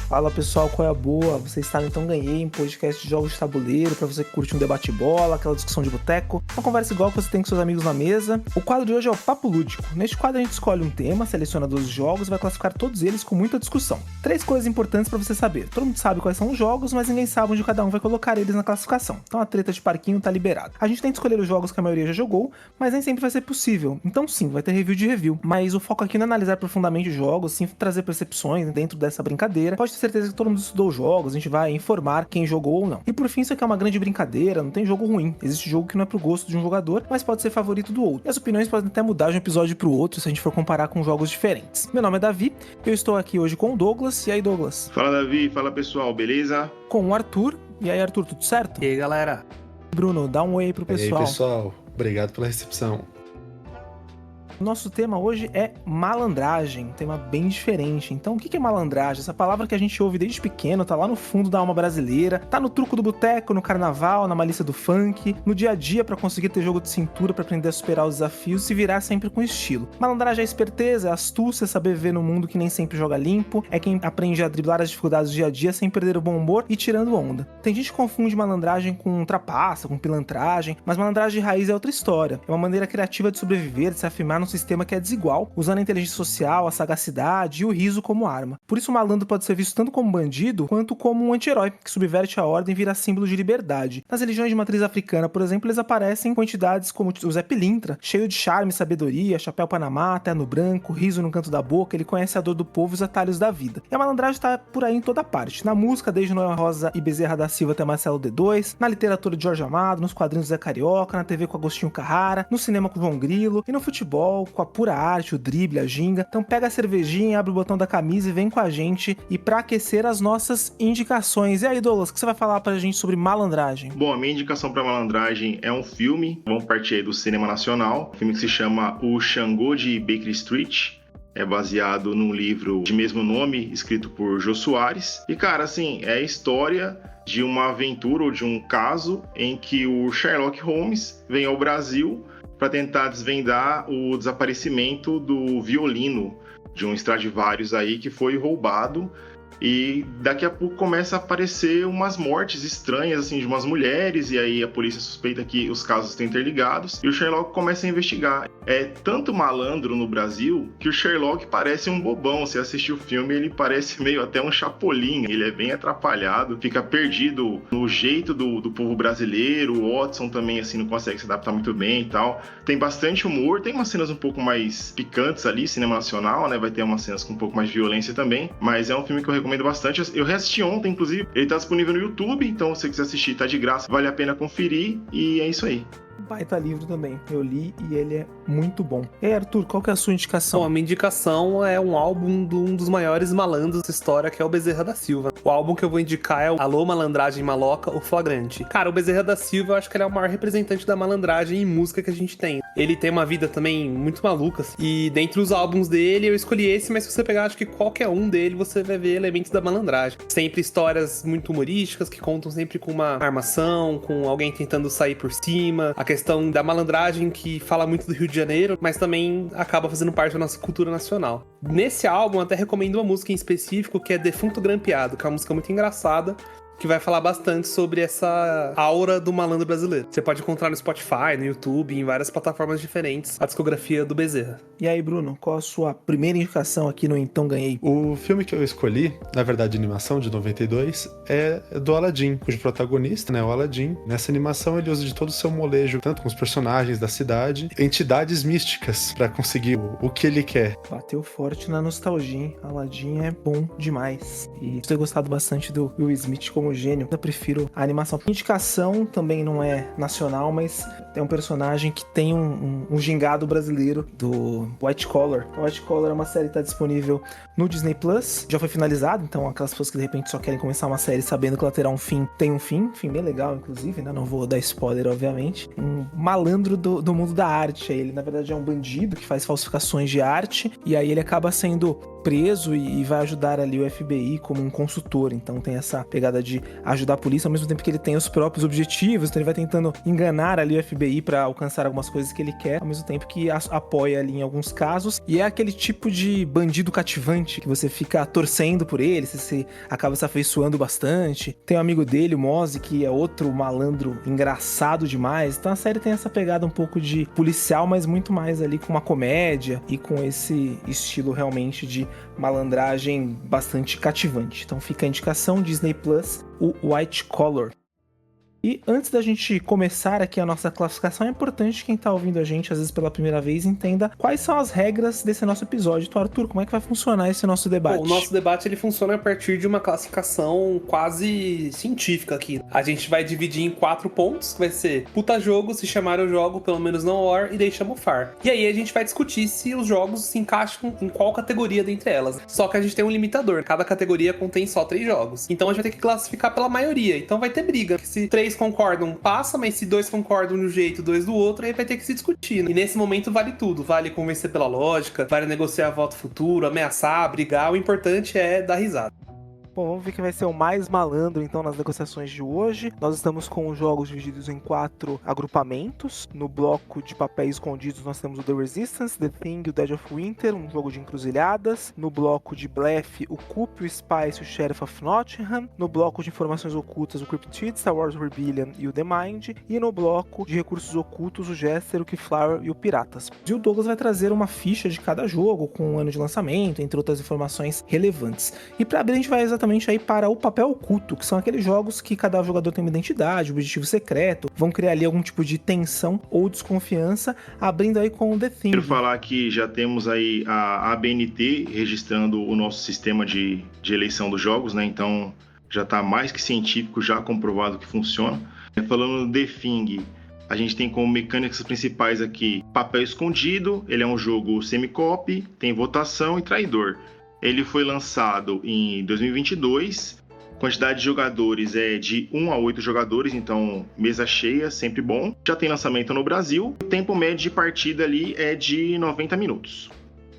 Fala pessoal, qual é a boa? Você está no Então Ganhei, um podcast de jogos de tabuleiro pra você que curte um debate-bola, aquela discussão de boteco, uma conversa igual que você tem com seus amigos na mesa. O quadro de hoje é o Papo Lúdico. Neste quadro a gente escolhe um tema, seleciona 12 jogos e vai classificar todos eles com muita discussão. 3 coisas importantes pra você saber. Todo mundo sabe quais são os jogos, mas ninguém sabe onde cada um vai colocar eles na classificação. Então a treta de parquinho tá liberada. A gente tenta escolher os jogos que a maioria já jogou, mas nem sempre vai ser possível. Então sim, vai ter review de review. Mas o foco aqui não é analisar profundamente os jogos, sim trazer percepções dentro dessa brincadeira. Pode ter certeza que todo mundo estudou os jogos, a gente vai informar quem jogou ou não. E por fim, isso aqui é uma grande brincadeira, não tem jogo ruim. Existe jogo que não é pro gosto de um jogador, mas pode ser favorito do outro. E as opiniões podem até mudar de um episódio pro outro se a gente for comparar com jogos diferentes. Meu nome é Davi, eu estou aqui hoje com o Douglas. E aí, Douglas? Fala, Davi. Fala, pessoal. Beleza? Com o Arthur. E aí, Arthur, tudo certo? E aí, galera? Bruno, dá um oi pro pessoal. E aí, pessoal. Obrigado pela recepção. Nosso tema hoje é malandragem, um tema bem diferente. Então, o que é malandragem? Essa palavra que a gente ouve desde pequeno, tá lá no fundo da alma brasileira, tá no truco do boteco, no carnaval, na malícia do funk, no dia a dia pra conseguir ter jogo de cintura, pra aprender a superar os desafios e se virar sempre com estilo. Malandragem é esperteza, é astúcia, é saber viver no mundo que nem sempre joga limpo, é quem aprende a driblar as dificuldades do dia a dia sem perder o bom humor e tirando onda. Tem gente que confunde malandragem com trapaça, com pilantragem, mas malandragem de raiz é outra história. É uma maneira criativa de sobreviver, de se afirmar num sistema que é desigual, usando a inteligência social, a sagacidade e o riso como arma. Por isso o malandro pode ser visto tanto como bandido, quanto como um anti-herói, que subverte a ordem e vira símbolo de liberdade. Nas religiões de matriz africana, por exemplo, eles aparecem com entidades como o Zé Pilintra, cheio de charme e sabedoria, chapéu panamá, terno branco, riso no canto da boca, ele conhece a dor do povo e os atalhos da vida. E a malandragem tá por aí em toda parte. Na música, desde Noel Rosa e Bezerra da Silva até Marcelo D2, na literatura de Jorge Amado, nos quadrinhos do Zé Carioca, na TV com Agostinho Carrara, no cinema com João Grilo, e no futebol, com a pura arte, o drible, a ginga. Então pega a cervejinha, abre o botão da camisa e vem com a gente e pra aquecer as nossas indicações. E aí, Douglas, o que você vai falar pra gente sobre malandragem? Bom, a minha indicação pra malandragem é um filme, vamos partir aí do cinema nacional, um filme que se chama O Xangô de Baker Street. É baseado num livro de mesmo nome, escrito por Jô Soares. E, cara, assim, é a história de uma aventura ou de um caso em que o Sherlock Holmes vem ao Brasil para tentar desvendar o desaparecimento do violino de um Stradivarius aí que foi roubado. E daqui a pouco começa a aparecer umas mortes estranhas, assim, de umas mulheres, e aí a polícia suspeita que os casos estão interligados, e o Sherlock começa a investigar. É tanto malandro no Brasil que o Sherlock parece um bobão. Se assistir o filme, ele parece meio até um chapolim, ele é bem atrapalhado, fica perdido no jeito do povo brasileiro. O Watson também, assim, não consegue se adaptar muito bem e tal. Tem bastante humor, tem umas cenas um pouco mais picantes ali, cinema nacional, né, vai ter umas cenas com um pouco mais de violência também, mas é um filme que eu recomendo bastante. Eu reassisti ontem, inclusive. Ele tá disponível no YouTube, então se você quiser assistir, tá de graça. Vale a pena conferir e é isso aí. Baita livro também. Eu li e ele é muito bom. E aí, Arthur, qual que é a sua indicação? Bom, a minha indicação é um álbum de um dos maiores malandros da história, que é o Bezerra da Silva. O álbum que eu vou indicar é o Alô Malandragem Maloca, o Flagrante. Cara, o Bezerra da Silva, eu acho que ele é o maior representante da malandragem em música que a gente tem. Ele tem uma vida também muito maluca, assim. E dentre os álbuns dele, eu escolhi esse, mas se você pegar, acho que qualquer um dele, você vai ver elementos da malandragem. Sempre histórias muito humorísticas, que contam sempre com uma armação, com alguém tentando sair por cima. A questão da malandragem, que fala muito do Rio de Janeiro, mas também acaba fazendo parte da nossa cultura nacional. Nesse álbum, eu até recomendo uma música em específico, que é Defunto Grampeado, que é uma música muito engraçada, que vai falar bastante sobre essa aura do malandro brasileiro. Você pode encontrar no Spotify, no YouTube, em várias plataformas diferentes, a discografia do Bezerra. E aí, Bruno, qual a sua primeira indicação aqui no Então Ganhei? O filme que eu escolhi, na verdade, animação de 92, é do Aladdin, cujo protagonista, né, o Aladdin. Nessa animação ele usa de todo o seu molejo, tanto com os personagens da cidade, entidades místicas, pra conseguir o que ele quer. Bateu forte na nostalgia, hein? Aladdin é bom demais. E eu tenho gostado bastante do Will Smith como gênio. Eu prefiro a animação. A indicação também não é nacional, mas é um personagem que tem um gingado brasileiro do White Collar. O White Collar é uma série que está disponível no Disney Plus. Já foi finalizado, então aquelas pessoas que de repente só querem começar uma série sabendo que ela terá um fim, tem um fim bem legal, inclusive, né? Não vou dar spoiler, obviamente. Um malandro do mundo da arte. Ele, na verdade, é um bandido que faz falsificações de arte, e aí ele acaba sendo preso e vai ajudar ali o FBI como um consultor. Então tem essa pegada de de ajudar a polícia, ao mesmo tempo que ele tem os próprios objetivos, então ele vai tentando enganar ali o FBI pra alcançar algumas coisas que ele quer, ao mesmo tempo que apoia ali em alguns casos, e é aquele tipo de bandido cativante que você fica torcendo por ele, você acaba se afeiçoando bastante. Tem um amigo dele, o Mozzie, que é outro malandro engraçado demais, então a série tem essa pegada um pouco de policial, mas muito mais ali com uma comédia e com esse estilo realmente de malandragem bastante cativante. Então fica a indicação, Disney Plus, o White Collar. E antes da gente começar aqui a nossa classificação, é importante que quem tá ouvindo a gente, às vezes pela primeira vez, entenda quais são as regras desse nosso episódio. Então, Arthur, como é que vai funcionar esse nosso debate? Bom, o nosso debate ele funciona a partir de uma classificação quase científica aqui. A gente vai dividir em 4 pontos, que vai ser puta jogo, se chamar eu jogo, pelo menos não war, e deixa mofar. E aí a gente vai discutir se os jogos se encaixam em qual categoria dentre elas. Só que a gente tem um limitador, cada categoria contém só 3 jogos. Então a gente vai ter que classificar pela maioria. Então vai ter briga. Se 3 concordam, passa, mas se 2 concordam de um jeito, 2 do outro, aí vai ter que se discutir. E nesse momento vale tudo. Vale convencer pela lógica, vale negociar voto futuro, ameaçar, brigar. O importante é dar risada. Bom, vamos ver quem vai ser o mais malandro, então, nas negociações de hoje. Nós estamos com os jogos divididos em 4 agrupamentos. No bloco de papéis escondidos, nós temos o The Resistance, The Thing e o Dead of Winter, um jogo de encruzilhadas. No bloco de blefe, o Coop, o Spice e o Sheriff of Nottingham. No bloco de informações ocultas, o Cryptid, Star Wars Rebellion e o The Mind. E no bloco de recursos ocultos, o Jester, o Keyflower e o Piratas. E o Douglas vai trazer uma ficha de cada jogo, com o ano de lançamento, entre outras informações relevantes. E para abrir, a gente vai exatamente aí para o papel oculto, que são aqueles jogos que cada jogador tem uma identidade, um objetivo secreto, vão criar ali algum tipo de tensão ou desconfiança, abrindo aí com o The Thing. Quero falar que já temos aí a ABNT registrando o nosso sistema de eleição dos jogos, né? Então já está mais que científico, já comprovado que funciona. Falando do The Thing, a gente tem como mecânicas principais aqui papel escondido, ele é um jogo semi-co-op, tem votação e traidor. Ele foi lançado em 2022, quantidade de jogadores é de 1 a 8 jogadores, então mesa cheia, sempre bom. Já tem lançamento no Brasil, o tempo médio de partida ali é de 90 minutos.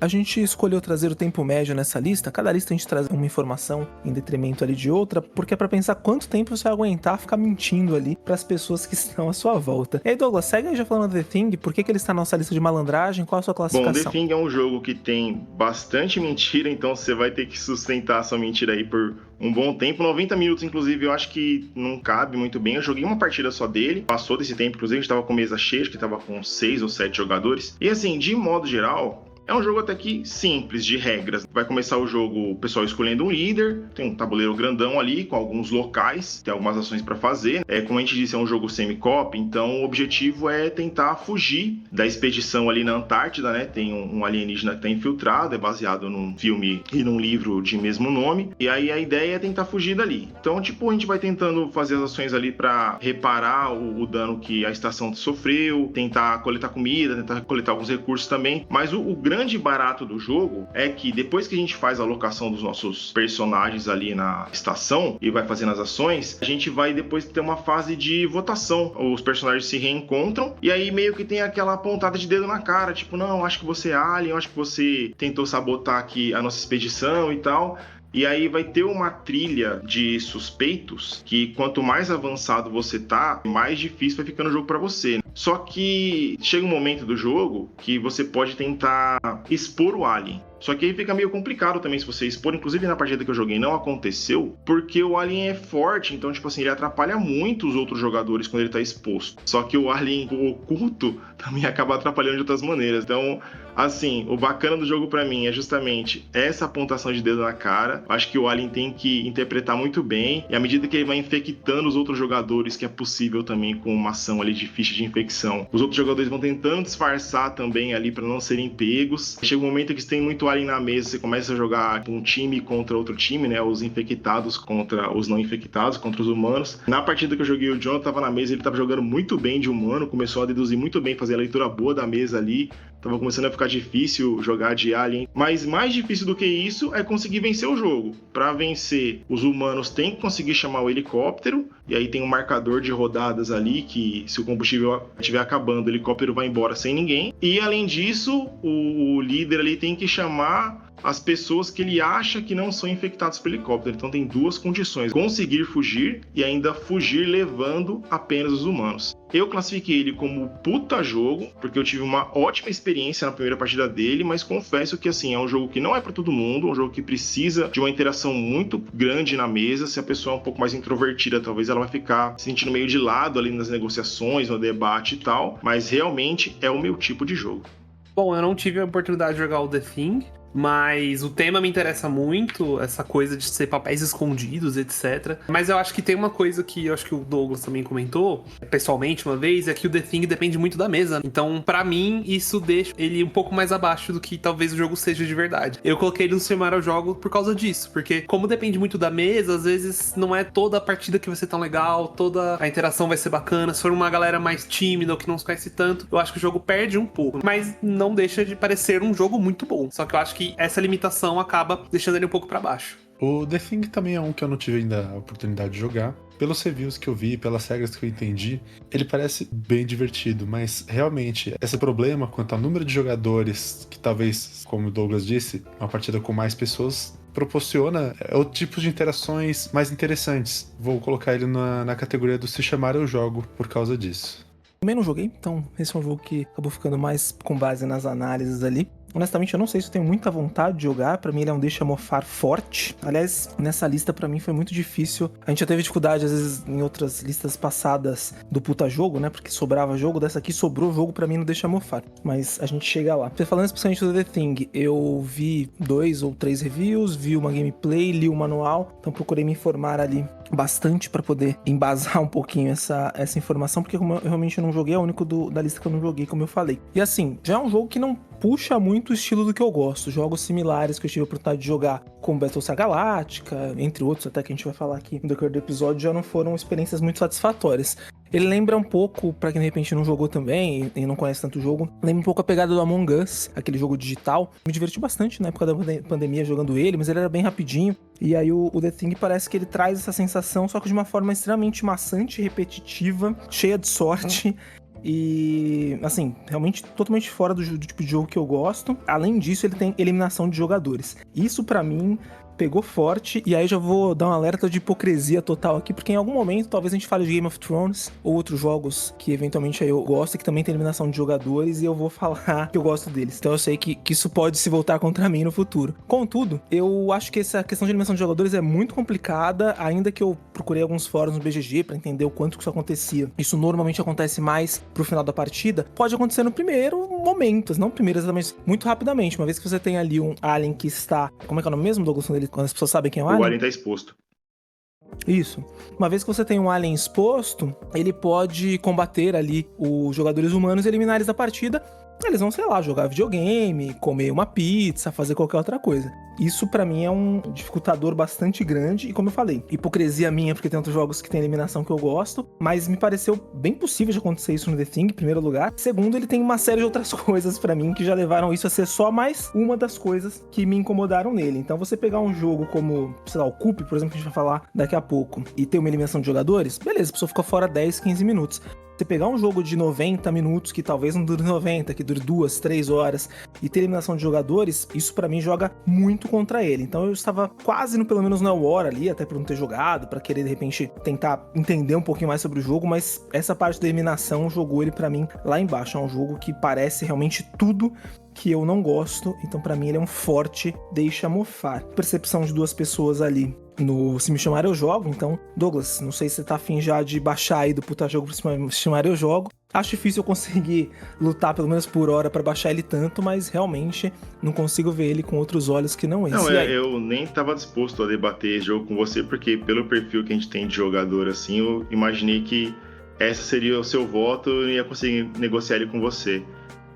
A gente escolheu trazer o tempo médio nessa lista, cada lista a gente traz uma informação em detrimento ali de outra, porque é pra pensar quanto tempo você vai aguentar ficar mentindo ali pras pessoas que estão à sua volta. E aí, Douglas, segue aí já falando do The Thing, por que ele está na nossa lista de malandragem, qual a sua classificação? Bom, The Thing é um jogo que tem bastante mentira, então você vai ter que sustentar a sua mentira aí por um bom tempo, 90 minutos, inclusive, eu acho que não cabe muito bem. Eu joguei uma partida só dele, passou desse tempo, inclusive a gente tava com mesa cheia, acho que tava com 6 ou 7 jogadores. E assim, de modo geral, é um jogo até que simples de regras. Vai começar o jogo, o pessoal escolhendo um líder, tem um tabuleiro grandão ali com alguns locais, tem algumas ações para fazer. Como a gente disse, é um jogo semi-co-op, então o objetivo é tentar fugir da expedição ali na Antártida, né? Tem um alienígena que tá infiltrado, é baseado num filme e num livro de mesmo nome. E aí a ideia é tentar fugir dali. Então, tipo, a gente vai tentando fazer as ações ali para reparar o dano que a estação sofreu, tentar coletar comida, tentar coletar alguns recursos também. Mas o grande barato do jogo é que depois que a gente faz a alocação dos nossos personagens ali na estação e vai fazendo as ações, a gente vai depois ter uma fase de votação. Os personagens se reencontram e aí meio que tem aquela pontada de dedo na cara, tipo, não, acho que você é alien, acho que você tentou sabotar aqui a nossa expedição e tal. E aí vai ter uma trilha de suspeitos que quanto mais avançado você tá, mais difícil vai ficando o jogo pra você. Só que chega um momento do jogo que você pode tentar expor o alien. Só que aí fica meio complicado também se você expor. Inclusive na partida que eu joguei não aconteceu, porque o alien é forte, então tipo assim, ele atrapalha muito os outros jogadores quando ele tá exposto. Só que o alien oculto também acaba atrapalhando de outras maneiras. Então, assim, o bacana do jogo pra mim é justamente essa pontuação de dedo na cara. Acho que o alien tem que interpretar muito bem, e à medida que ele vai infectando os outros jogadores, que é possível também com uma ação ali de ficha de infecção, os outros jogadores vão tentando disfarçar também ali pra não serem pegos. Chega um momento que você tem muito alien na mesa, você começa a jogar um time contra outro time, né? Os infectados contra os não infectados, contra os humanos. Na partida que eu joguei, o John tava na mesa, ele tava jogando muito bem de humano, começou a deduzir muito bem, fazer a leitura boa da mesa ali. Tava começando a ficar difícil jogar de alien. Mas mais difícil do que isso é conseguir vencer o jogo. Para vencer, os humanos têm que conseguir chamar o helicóptero. E aí tem um marcador de rodadas ali que, se o combustível estiver acabando, o helicóptero vai embora sem ninguém. E além disso, o líder ali tem que chamar as pessoas que ele acha que não são infectadas pelo helicóptero. Então tem duas condições: conseguir fugir e ainda fugir levando apenas os humanos. Eu classifiquei ele como puta jogo, porque eu tive uma ótima experiência na primeira partida dele, mas confesso que assim, é um jogo que não é para todo mundo, é um jogo que precisa de uma interação muito grande na mesa. Se a pessoa é um pouco mais introvertida, talvez ela vai ficar se sentindo meio de lado ali nas negociações, no debate e tal, mas realmente é o meu tipo de jogo. Bom, eu não tive a oportunidade de jogar o The Thing, mas o tema me interessa muito, essa coisa de ser papéis escondidos, etc. Mas eu acho que tem uma coisa que eu acho que o Douglas também comentou, pessoalmente uma vez, é que o The Thing depende muito da mesa. Então, pra mim, isso deixa ele um pouco mais abaixo do que talvez o jogo seja de verdade. Eu coloquei ele no Super ao jogo por causa disso, porque como depende muito da mesa, às vezes não é toda a partida que vai ser tão legal, toda a interação vai ser bacana. Se for uma galera mais tímida ou que não se conhece tanto, eu acho que o jogo perde um pouco. Mas não deixa de parecer um jogo muito bom. Só que eu acho que essa limitação acaba deixando ele um pouco pra baixo. O The Thing também é um que eu não tive ainda a oportunidade de jogar. Pelos reviews que eu vi, pelas regras que eu entendi, ele parece bem divertido, mas realmente esse problema quanto ao número de jogadores, que talvez, como o Douglas disse, uma partida com mais pessoas proporciona outro tipo de interações mais interessantes. Vou colocar ele na categoria do se chamar eu jogo por causa disso. Também não joguei, então esse é um jogo que acabou ficando mais com base nas análises ali. Honestamente, eu não sei se eu tenho muita vontade de jogar. Pra mim, ele é um deixa mofar forte. Aliás, nessa lista, pra mim, foi muito difícil. A gente já teve dificuldade, às vezes, em outras listas passadas do puta jogo, né? Porque sobrava jogo. Dessa aqui, sobrou jogo pra mim no deixa mofar. Mas a gente chega lá. Falando especialmente do The Thing, eu vi 2 ou 3 reviews, vi uma gameplay, li o manual. Então, procurei me informar ali bastante pra poder embasar um pouquinho essa informação. Porque como eu realmente não joguei, é o único da lista que eu não joguei, como eu falei. E assim, já é um jogo que não puxa muito o estilo do que eu gosto. Jogos similares que eu tive a oportunidade de jogar, como Battlestar Galactica, entre outros, até que a gente vai falar aqui no decorrer do episódio, já não foram experiências muito satisfatórias. Ele lembra um pouco, pra quem de repente não jogou também e não conhece tanto o jogo, lembra um pouco a pegada do Among Us, aquele jogo digital. Me diverti bastante na época da pandemia jogando ele, mas ele era bem rapidinho. E aí o The Thing parece que ele traz essa sensação, só que de uma forma extremamente maçante, repetitiva, cheia de sorte. E, assim, realmente totalmente fora do tipo de jogo que eu gosto. Além disso, ele tem eliminação de jogadores. Isso, pra mim, pegou forte. E aí já vou dar um alerta de hipocrisia total aqui, porque em algum momento talvez a gente fale de Game of Thrones ou outros jogos que eventualmente aí eu gosto e que também tem eliminação de jogadores, e eu vou falar que eu gosto deles. Então eu sei que isso pode se voltar contra mim no futuro. Contudo, eu acho que essa questão de eliminação de jogadores é muito complicada, ainda que eu procurei alguns fóruns no BGG pra entender o quanto que isso acontecia. Isso normalmente acontece mais pro final da partida. Pode acontecer no primeiro momento, não primeiro exatamente, muito rapidamente. Uma vez que você tem ali um alien que está... Como é que é o nome mesmo, Douglas, quando as pessoas sabem quem é o alien? O alien tá exposto. Isso. Uma vez que você tem um alien exposto, ele pode combater ali os jogadores humanos e eliminar eles da partida. Eles vão, sei lá, jogar videogame, comer uma pizza, fazer qualquer outra coisa. Isso pra mim é um dificultador bastante grande. E como eu falei, hipocrisia minha, porque tem outros jogos que tem eliminação que eu gosto. Mas me pareceu bem possível de acontecer isso no The Thing, em primeiro lugar. Segundo, ele tem uma série de outras coisas pra mim que já levaram isso a ser só mais uma das coisas que me incomodaram nele. Então você pegar um jogo como, sei lá, o Coop, por exemplo, que a gente vai falar daqui a pouco, e ter uma eliminação de jogadores, beleza, a pessoa fica fora 10, 15 minutos. Você pegar um jogo de 90 minutos, que talvez não dure 90, que dure 2, 3 horas, e ter eliminação de jogadores, isso pra mim joga muito contra ele. Então eu estava quase, pelo menos no War ali, até por não ter jogado, pra querer de repente tentar entender um pouquinho mais sobre o jogo, mas essa parte da eliminação jogou ele pra mim lá embaixo. É um jogo que parece realmente tudo que eu não gosto, então pra mim ele é um forte deixa mofar. Percepção de duas pessoas ali no Se Me Chamar Eu Jogo. Então, Douglas, não sei se você tá afim já de baixar aí do puta jogo pro Se Me Chamar Eu Jogo. Acho difícil eu conseguir lutar pelo menos por hora pra baixar ele tanto, mas realmente não consigo ver ele com outros olhos que não esse. Não, eu nem tava disposto a debater esse jogo com você, porque pelo perfil que a gente tem de jogador assim, eu imaginei que esse seria o seu voto e ia conseguir negociar ele com você.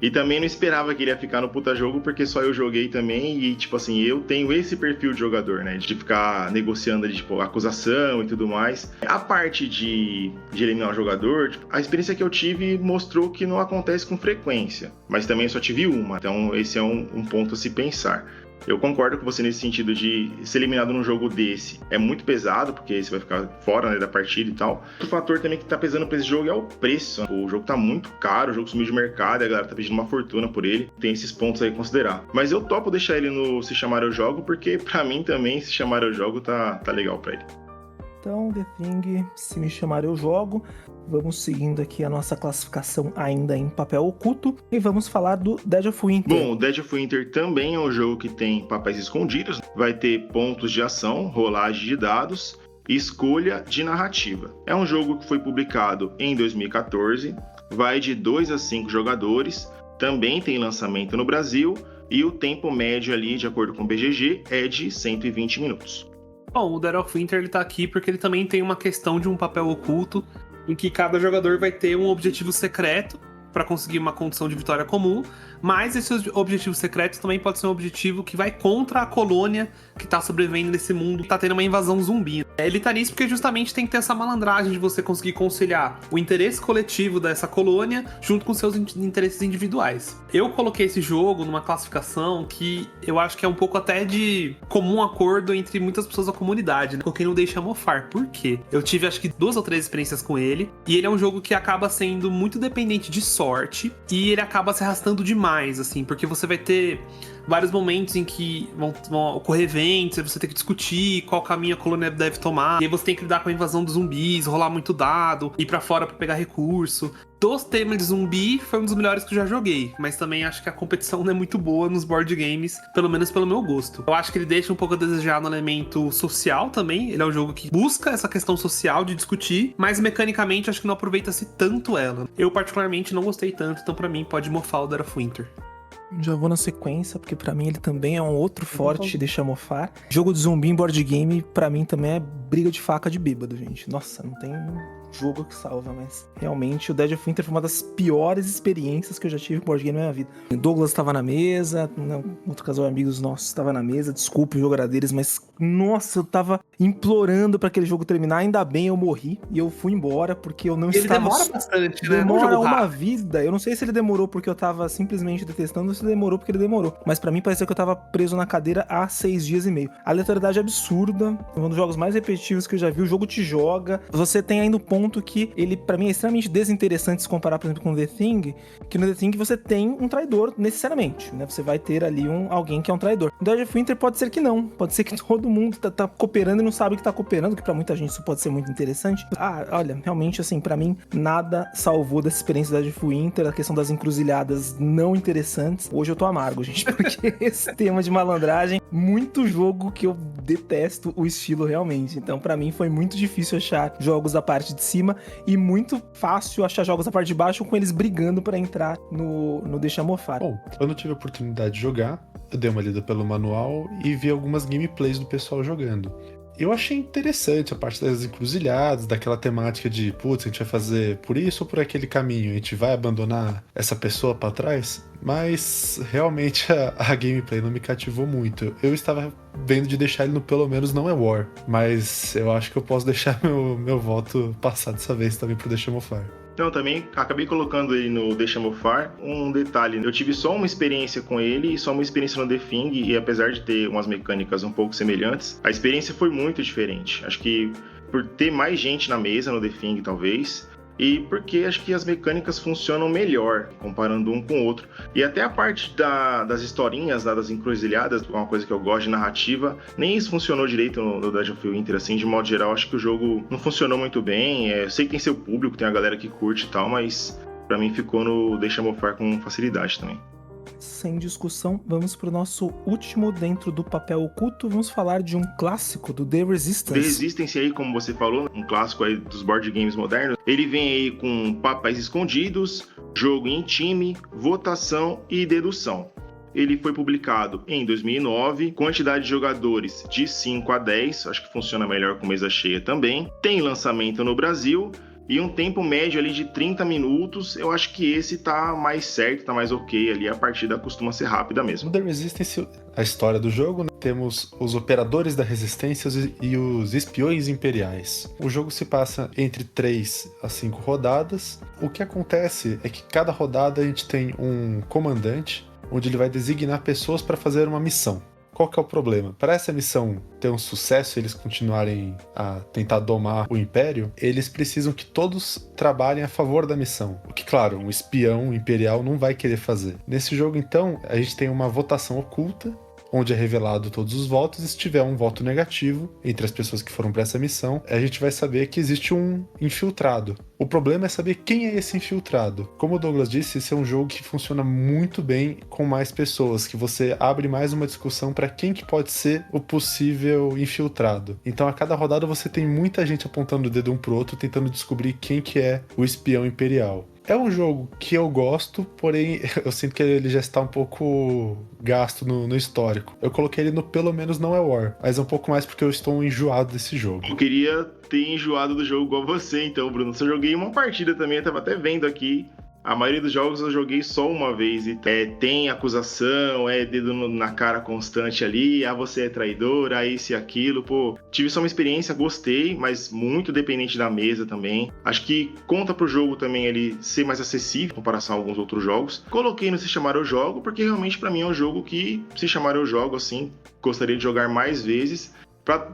E também não esperava que ele ia ficar no puta jogo, porque só eu joguei também e, tipo assim, eu tenho esse perfil de jogador, né? De ficar negociando ali, tipo, acusação e tudo mais. A parte de eliminar o jogador, tipo, a experiência que eu tive mostrou que não acontece com frequência. Mas também só tive uma, então esse é um ponto a se pensar. Eu concordo com você nesse sentido de ser eliminado num jogo desse. É muito pesado, porque você vai ficar fora, né, da partida e tal. Outro fator também que tá pesando pra esse jogo é o preço. O jogo tá muito caro, o jogo sumiu de mercado e a galera tá pedindo uma fortuna por ele. Tem esses pontos aí a considerar. Mas eu topo deixar ele no Se Chamar Eu Jogo, porque pra mim também Se Chamar Eu Jogo tá legal pra ele. Então, The Thing, Se Me Chamar Eu Jogo. Vamos seguindo aqui a nossa classificação ainda em papel oculto e vamos falar do Dead of Winter. Bom, o Dead of Winter também é um jogo que tem papéis escondidos, vai ter pontos de ação, rolagem de dados e escolha de narrativa. É um jogo que foi publicado em 2014, vai de 2 a 5 jogadores, também tem lançamento no Brasil e o tempo médio ali, de acordo com o BGG, é de 120 minutos. Bom, o Dead of Winter ele tá aqui porque ele também tem uma questão de um papel oculto em que cada jogador vai ter um objetivo secreto para conseguir uma condição de vitória comum, mas esse objetivo secreto também pode ser um objetivo que vai contra a colônia que tá sobrevivendo nesse mundo, que tá tendo uma invasão zumbi. Ele tá nisso porque justamente tem que ter essa malandragem de você conseguir conciliar o interesse coletivo dessa colônia junto com seus interesses individuais. Eu coloquei esse jogo numa classificação que eu acho que é um pouco até de comum acordo entre muitas pessoas da comunidade, né? Coloquei no Deixa Mofar. Por quê? Eu tive acho que 2 ou 3 experiências com ele, e ele é um jogo que acaba sendo muito dependente de sorte, e ele acaba se arrastando demais, assim, porque você vai ter vários momentos em que vão ocorrer eventos, você tem que discutir qual caminho a colônia deve tomar, e aí você tem que lidar com a invasão dos zumbis, rolar muito dado, ir pra fora pra pegar recurso. Dos temas de zumbi, foi um dos melhores que eu já joguei, mas também acho que a competição não é muito boa nos board games, pelo menos pelo meu gosto. Eu acho que ele deixa um pouco a desejar no elemento social também, ele é um jogo que busca essa questão social de discutir, mas mecanicamente acho que não aproveita-se tanto ela. Eu particularmente não gostei tanto, então pra mim pode mofar o Dead of Winter. Já vou na sequência, porque pra mim ele também é um outro forte, deixa mofar. Jogo de zumbi em board game, pra mim também é briga de faca de bêbado, gente. Nossa, não tem jogo que salva, mas realmente o Dead of Winter foi uma das piores experiências que eu já tive em board game na minha vida. O Douglas estava na mesa, outro casal de amigos nossos estava na mesa, desculpe o jogo era deles, mas nossa, eu tava implorando pra aquele jogo terminar, ainda bem eu morri e eu fui embora porque eu não Ele estava... demora bastante, né? Demora uma vida, eu não sei se ele demorou porque eu tava simplesmente detestando ou se demorou porque ele demorou, mas pra mim parecia que eu tava preso na cadeira há 6 dias e meio. A aleatoriedade é absurda, um dos jogos mais repetitivos que eu já vi, o jogo te joga, você tem ainda o ponto que ele, pra mim, é extremamente desinteressante se comparar, por exemplo, com The Thing, que no The Thing você tem um traidor necessariamente, né? Você vai ter ali alguém que é um traidor. No Dead of Winter pode ser que não, pode ser que todo mundo tá cooperando e não sabe que tá cooperando, que pra muita gente isso pode ser muito interessante. Olha, realmente, assim, pra mim, nada salvou dessa experiência do Dead of Winter, a questão das encruzilhadas não interessantes. Hoje eu tô amargo, gente, porque esse tema de malandragem, muito jogo que eu detesto o estilo realmente. Então, pra mim, foi muito difícil achar jogos da parte de cima e muito fácil achar jogos da parte de baixo com eles brigando pra entrar no Deixa Mofar. Bom, eu não tive a oportunidade de jogar, eu dei uma lida pelo manual e vi algumas gameplays do pessoal jogando. Eu achei interessante a parte das encruzilhadas, daquela temática de, putz, a gente vai fazer por isso ou por aquele caminho, a gente vai abandonar essa pessoa pra trás? Mas realmente a gameplay não me cativou muito. Eu estava vendo de deixar ele no pelo menos não é War, mas eu acho que eu posso deixar meu voto passar dessa vez também pro Deixa Mofar. Então, também acabei colocando ele no Deixa Mofar. Um detalhe, eu tive só uma experiência com ele e só uma experiência no The Thing, e apesar de ter umas mecânicas um pouco semelhantes, a experiência foi muito diferente. Acho que por ter mais gente na mesa no The Thing, talvez, e porque acho que as mecânicas funcionam melhor, comparando um com o outro. E até a parte das historinhas, das encruzilhadas, uma coisa que eu gosto de narrativa, nem isso funcionou direito no Dead of Winter, assim, de modo geral, acho que o jogo não funcionou muito bem. Eu sei que tem seu público, tem a galera que curte e tal, mas pra mim ficou no Deixa Mofar com facilidade também. Sem discussão, vamos pro nosso último dentro do papel oculto. Vamos falar de um clássico do The Resistance. The Resistance aí, como você falou, um clássico aí dos board games modernos. Ele vem aí com papéis escondidos, jogo em time, votação e dedução. Ele foi publicado em 2009, quantidade de jogadores de 5 a 10, acho que funciona melhor com mesa cheia também. Tem lançamento no Brasil e um tempo médio ali de 30 minutos. Eu acho que esse tá mais certo, tá mais ok ali, a partida costuma ser rápida mesmo. No The Resistance, a história do jogo, né? Temos os operadores da resistência e os espiões imperiais. O jogo se passa entre 3 a 5 rodadas. O que acontece é que cada rodada a gente tem um comandante, onde ele vai designar pessoas para fazer uma missão. Qual que é o problema? Para essa missão ter um sucesso e eles continuarem a tentar domar o Império, eles precisam que todos trabalhem a favor da missão. O que, claro, um espião imperial não vai querer fazer. Nesse jogo, então, a gente tem uma votação oculta, onde é revelado todos os votos, e se tiver um voto negativo entre as pessoas que foram para essa missão, a gente vai saber que existe um infiltrado. O problema é saber quem é esse infiltrado. Como o Douglas disse, esse é um jogo que funciona muito bem com mais pessoas, que você abre mais uma discussão para quem que pode ser o possível infiltrado. Então a cada rodada você tem muita gente apontando o dedo um pro outro, tentando descobrir quem que é o espião imperial. É um jogo que eu gosto, porém eu sinto que ele já está um pouco gasto no histórico. Eu coloquei ele no pelo menos não é War, mas é um pouco mais porque eu estou enjoado desse jogo. Eu queria ter enjoado do jogo igual você, então, Bruno. Eu joguei uma partida também, eu tava até vendo aqui. A maioria dos jogos eu joguei só uma vez. E tem acusação, dedo na cara constante ali. Você é traidor, isso e aquilo. Pô, tive só uma experiência, gostei, mas muito dependente da mesa também. Acho que conta pro jogo também ele ser mais acessível em comparação a alguns outros jogos. Coloquei no Se Chamar Eu Jogo, porque realmente pra mim é um jogo que, se chamar eu jogo, assim, gostaria de jogar mais vezes. Pra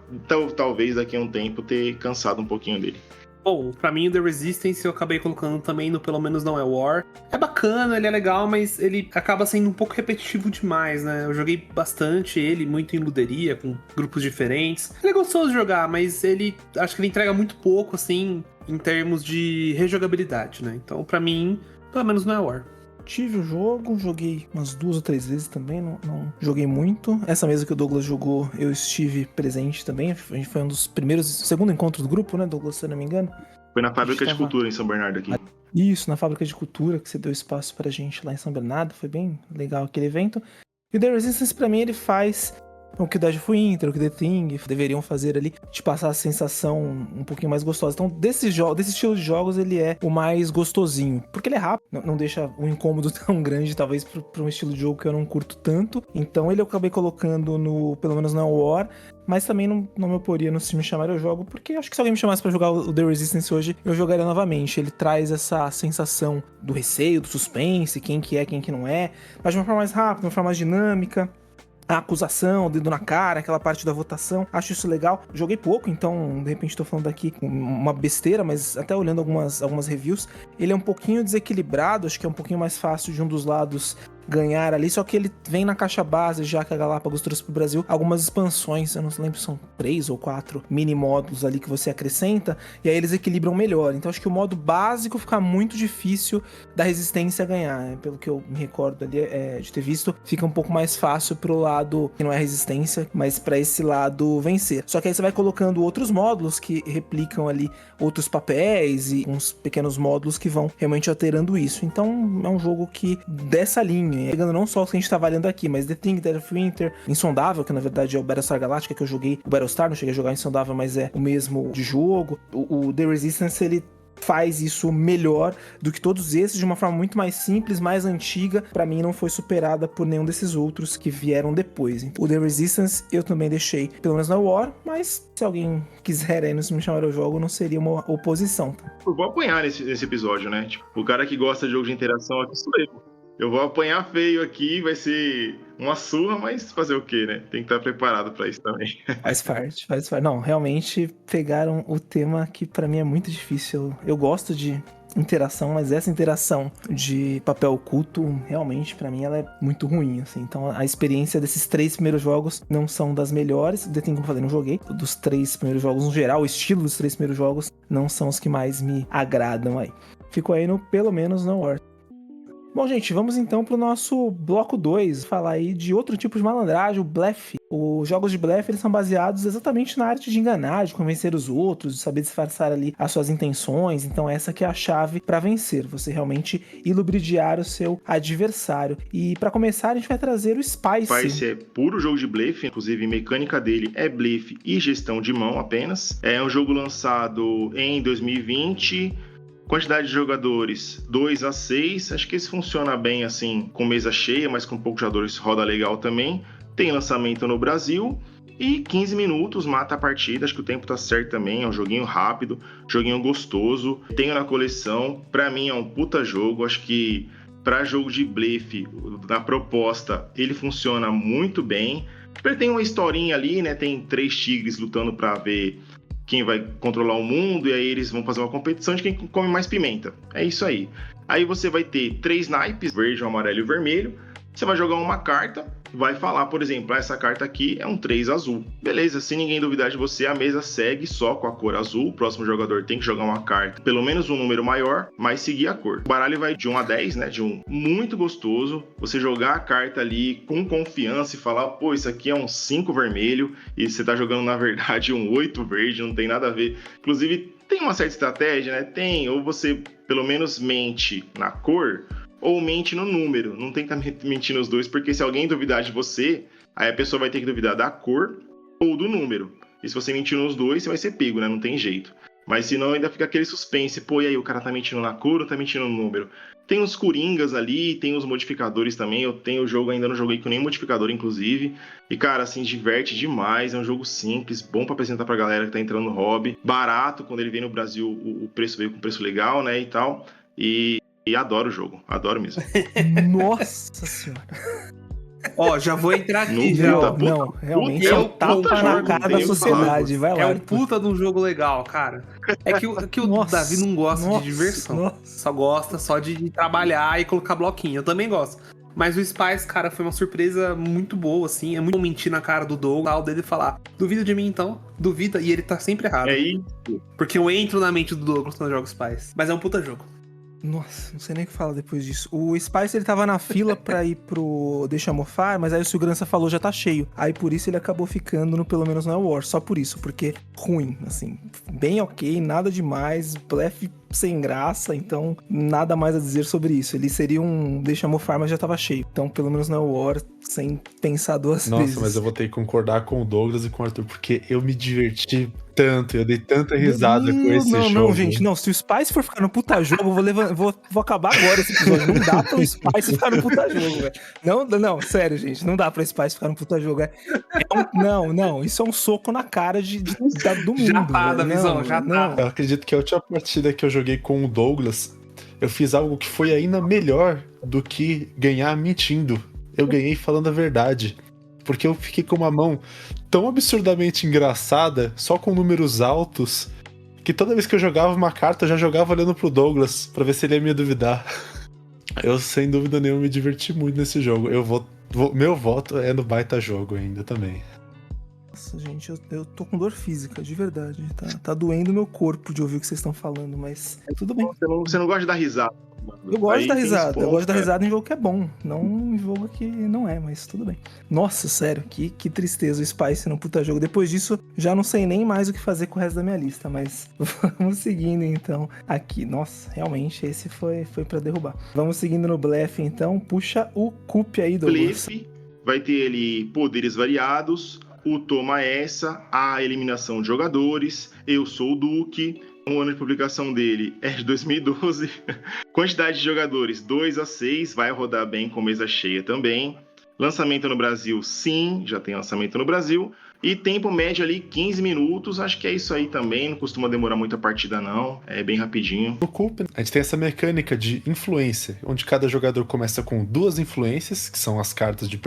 talvez daqui a um tempo ter cansado um pouquinho dele. Bom, pra mim o The Resistance eu acabei colocando também no Pelo Menos Não É War. É bacana, ele é legal, mas ele acaba sendo um pouco repetitivo demais, né? Eu joguei bastante ele, muito em luderia, com grupos diferentes. Ele é gostoso de jogar, mas acho que ele entrega muito pouco, assim, em termos de rejogabilidade, né? Então, pra mim, Pelo Menos Não É War. Tive o jogo, joguei umas 2 ou 3 vezes também, não joguei muito. Essa mesa que o Douglas jogou, eu estive presente também. A gente foi um dos primeiros, segundo encontro do grupo, né, Douglas, se eu não me engano. Foi na Fábrica de Cultura em São Bernardo aqui. Isso, na Fábrica de Cultura, que você deu espaço pra gente lá em São Bernardo. Foi bem legal aquele evento. E o The Resistance, pra mim, ele faz o que o Dead of Winter, o que The Thing deveriam fazer ali, de passar a sensação um pouquinho mais gostosa. Então, desse estilo de jogos, ele é o mais gostosinho. Porque ele é rápido, não deixa um incômodo tão grande, talvez, pra um estilo de jogo que eu não curto tanto. Então, ele eu acabei colocando no, pelo menos na War, mas também não me oporia no Se Me Chamar Eu Jogo, porque acho que se alguém me chamasse pra jogar o The Resistance hoje, eu jogaria novamente. Ele traz essa sensação do receio, do suspense, quem que é, quem que não é, mas de uma forma mais rápida, de uma forma mais dinâmica. A acusação, o dedo na cara, aquela parte da votação, acho isso legal. Joguei pouco, então de repente tô falando aqui uma besteira, mas até olhando algumas reviews, ele é um pouquinho desequilibrado, acho que é um pouquinho mais fácil de um dos lados ganhar ali, só que ele vem na caixa base, já que a Galápagos trouxe pro Brasil algumas expansões, eu não lembro se são 3 ou 4 mini módulos ali que você acrescenta, e aí eles equilibram melhor. Então acho que o modo básico fica muito difícil da resistência ganhar, né? Pelo que eu me recordo ali de ter visto, fica um pouco mais fácil pro lado que não é resistência, mas pra esse lado vencer. Só que aí você vai colocando outros módulos que replicam ali outros papéis e uns pequenos módulos que vão realmente alterando isso. Então é um jogo que dessa linha, pegando não só o que a gente tá avaliando aqui, mas The Thing, Dead of Winter, Insondável, que na verdade é o Battlestar Galactica que eu joguei, o Battlestar, não cheguei a jogar Insondável, mas é o mesmo de jogo. O The Resistance, ele faz isso melhor do que todos esses, de uma forma muito mais simples, mais antiga. Pra mim não foi superada por nenhum desses outros que vieram depois. O The Resistance eu também deixei, pelo menos na War, mas se alguém quiser aí, Se Me Chamar Eu Jogo, não seria uma oposição. Eu vou apanhar nesse episódio, né? Tipo, o cara que gosta de jogo de interação aqui sou eu. Eu vou apanhar feio aqui, vai ser uma surra, mas fazer o quê, né? Tem que estar preparado pra isso também. Faz parte. Não, realmente pegaram o tema que pra mim é muito difícil. Eu gosto de interação, mas essa interação de papel oculto, realmente, pra mim, ela é muito ruim, assim. Então, a experiência desses 3 primeiros jogos não são das melhores. Tem como eu falei, não joguei. Dos 3 primeiros jogos, no geral, o estilo dos 3 primeiros jogos não são os que mais me agradam aí. Fico aí no pelo menos no War. Bom, gente, vamos então pro nosso bloco 2, falar aí de outro tipo de malandragem, o blefe. Os jogos de blefe, eles são baseados exatamente na arte de enganar, de convencer os outros, de saber disfarçar ali as suas intenções. Então essa que é a chave para vencer, você realmente ilubridiar o seu adversário. E para começar, a gente vai trazer o Spice. Spice é puro jogo de blefe, inclusive a mecânica dele é blefe e gestão de mão apenas. É um jogo lançado em 2020... Quantidade de jogadores, 2 a 6. Acho que esse funciona bem assim, com mesa cheia, mas com poucos jogadores roda legal também. Tem lançamento no Brasil e 15 minutos mata a partida. Acho que o tempo tá certo também. É um joguinho rápido, joguinho gostoso. Tenho na coleção. Pra mim é um puta jogo. Acho que pra jogo de blefe, na proposta, ele funciona muito bem. Tem uma historinha ali, né? Tem 3 tigres lutando pra ver quem vai controlar o mundo, e aí eles vão fazer uma competição de quem come mais pimenta. É isso aí. Aí você vai ter 3 naipes, verde, o amarelo e o vermelho. Você vai jogar uma carta, vai falar, por exemplo, essa carta aqui é um 3 azul. Beleza, se ninguém duvidar de você, a mesa segue só com a cor azul. O próximo jogador tem que jogar uma carta, pelo menos um número maior, mas seguir a cor. O baralho vai de 1 a 10, né? De 1 muito gostoso. Você jogar a carta ali com confiança e falar, pô, isso aqui é um 5 vermelho, e você tá jogando, na verdade, um 8 verde, não tem nada a ver. Inclusive, tem uma certa estratégia, né? Tem, ou você pelo menos mente na cor, ou mente no número. Não tem que estar mentindo os dois, porque se alguém duvidar de você, aí a pessoa vai ter que duvidar da cor ou do número. E se você mentir nos dois, você vai ser pego, né? Não tem jeito. Mas senão ainda fica aquele suspense. Pô, e aí, o cara tá mentindo na cor ou tá mentindo no número? Tem os coringas ali, tem os modificadores também. Eu tenho o jogo, ainda não joguei com nenhum modificador, inclusive. E, cara, assim, diverte demais. É um jogo simples, bom pra apresentar pra galera que tá entrando no hobby. Barato, quando ele veio no Brasil, o preço veio com preço legal, né, e tal. E adoro o jogo, adoro mesmo. Nossa senhora. Ó, já vou entrar aqui, Não, já. puta, ó. puta, Não, realmente puta, é um tapa puta na jogo, cara não da tem o que sociedade. falar. Vai É lá. um puta de um jogo legal, cara. É que o Nossa, Davi não gosta nossa, de diversão. nossa. Só gosta só de trabalhar e colocar bloquinho. Eu também gosto. Mas o Spice, cara, foi uma surpresa muito boa, assim. É muito bom mentir na cara do Doug, tal, dele falar, duvida de mim então, duvida, e ele tá sempre errado. É isso. Porque eu entro na mente do Douglas quando eu jogo Spice. Mas é um puta jogo. Nossa, não sei nem o que falar depois disso. O Spice, ele tava na fila pra ir pro Deixa Mofar, mas aí o segurança falou já tá cheio. Aí por isso ele acabou ficando no Pelo Menos Não É War. Só por isso, porque ruim, assim. Bem ok, nada demais, blefe sem graça, então nada mais a dizer sobre isso. Ele seria um Deixa Mofar, mas já tava cheio. Então Pelo Menos Não É War, sem pensar duas vezes. Nossa, mas eu vou ter que concordar com o Douglas e com o Arthur, porque eu me diverti tanto, eu dei tanta risada com esse jogo. Não, gente, não. Se o Spice for ficar no puta jogo, eu vou acabar agora esse episódio. Não dá pro Spice ficar no puta jogo, velho. Não, sério, gente. Não dá pro Spice ficar no puta jogo. Não. Isso é um soco na cara do mundo. Já tá, velho. Davizão, Não, já não. tá. Eu acredito que a última partida que eu joguei com o Douglas, eu fiz algo que foi ainda melhor do que ganhar mentindo. Eu ganhei falando a verdade. Porque eu fiquei com uma mão tão absurdamente engraçada, só com números altos, que toda vez que eu jogava uma carta, eu já jogava olhando pro Douglas, pra ver se ele ia me duvidar. Eu, sem dúvida nenhuma, me diverti muito nesse jogo. Meu voto é no baita jogo ainda também. Nossa, gente, eu tô com dor física, de verdade. Tá doendo meu corpo de ouvir o que vocês estão falando, mas tudo bem. Você não gosta de dar risada. Eu gosto Aí da tem risada. spoiler, Eu gosto da cara. risada em jogo que é bom, não em jogo que não é, mas tudo bem. Nossa, sério, que tristeza o Spice no puta jogo. Depois disso, já não sei nem mais o que fazer com o resto da minha lista, mas vamos seguindo então aqui. Nossa, realmente esse foi pra derrubar. Vamos seguindo no blefe então. Puxa o Cup aí, Douglas. Blefe, vai ter ele poderes variados, o toma essa, a eliminação de jogadores, eu sou o Duque. O ano de publicação dele é de 2012. Quantidade de jogadores 2 a 6, vai rodar bem com mesa cheia também. Lançamento no Brasil, sim, já tem lançamento no Brasil. E tempo médio ali, 15 minutos. Acho que é isso aí também. Não costuma demorar muito a partida, não. É bem rapidinho. No Coop, a gente tem essa mecânica de influência, onde cada jogador começa com 2 influências, que são as cartas de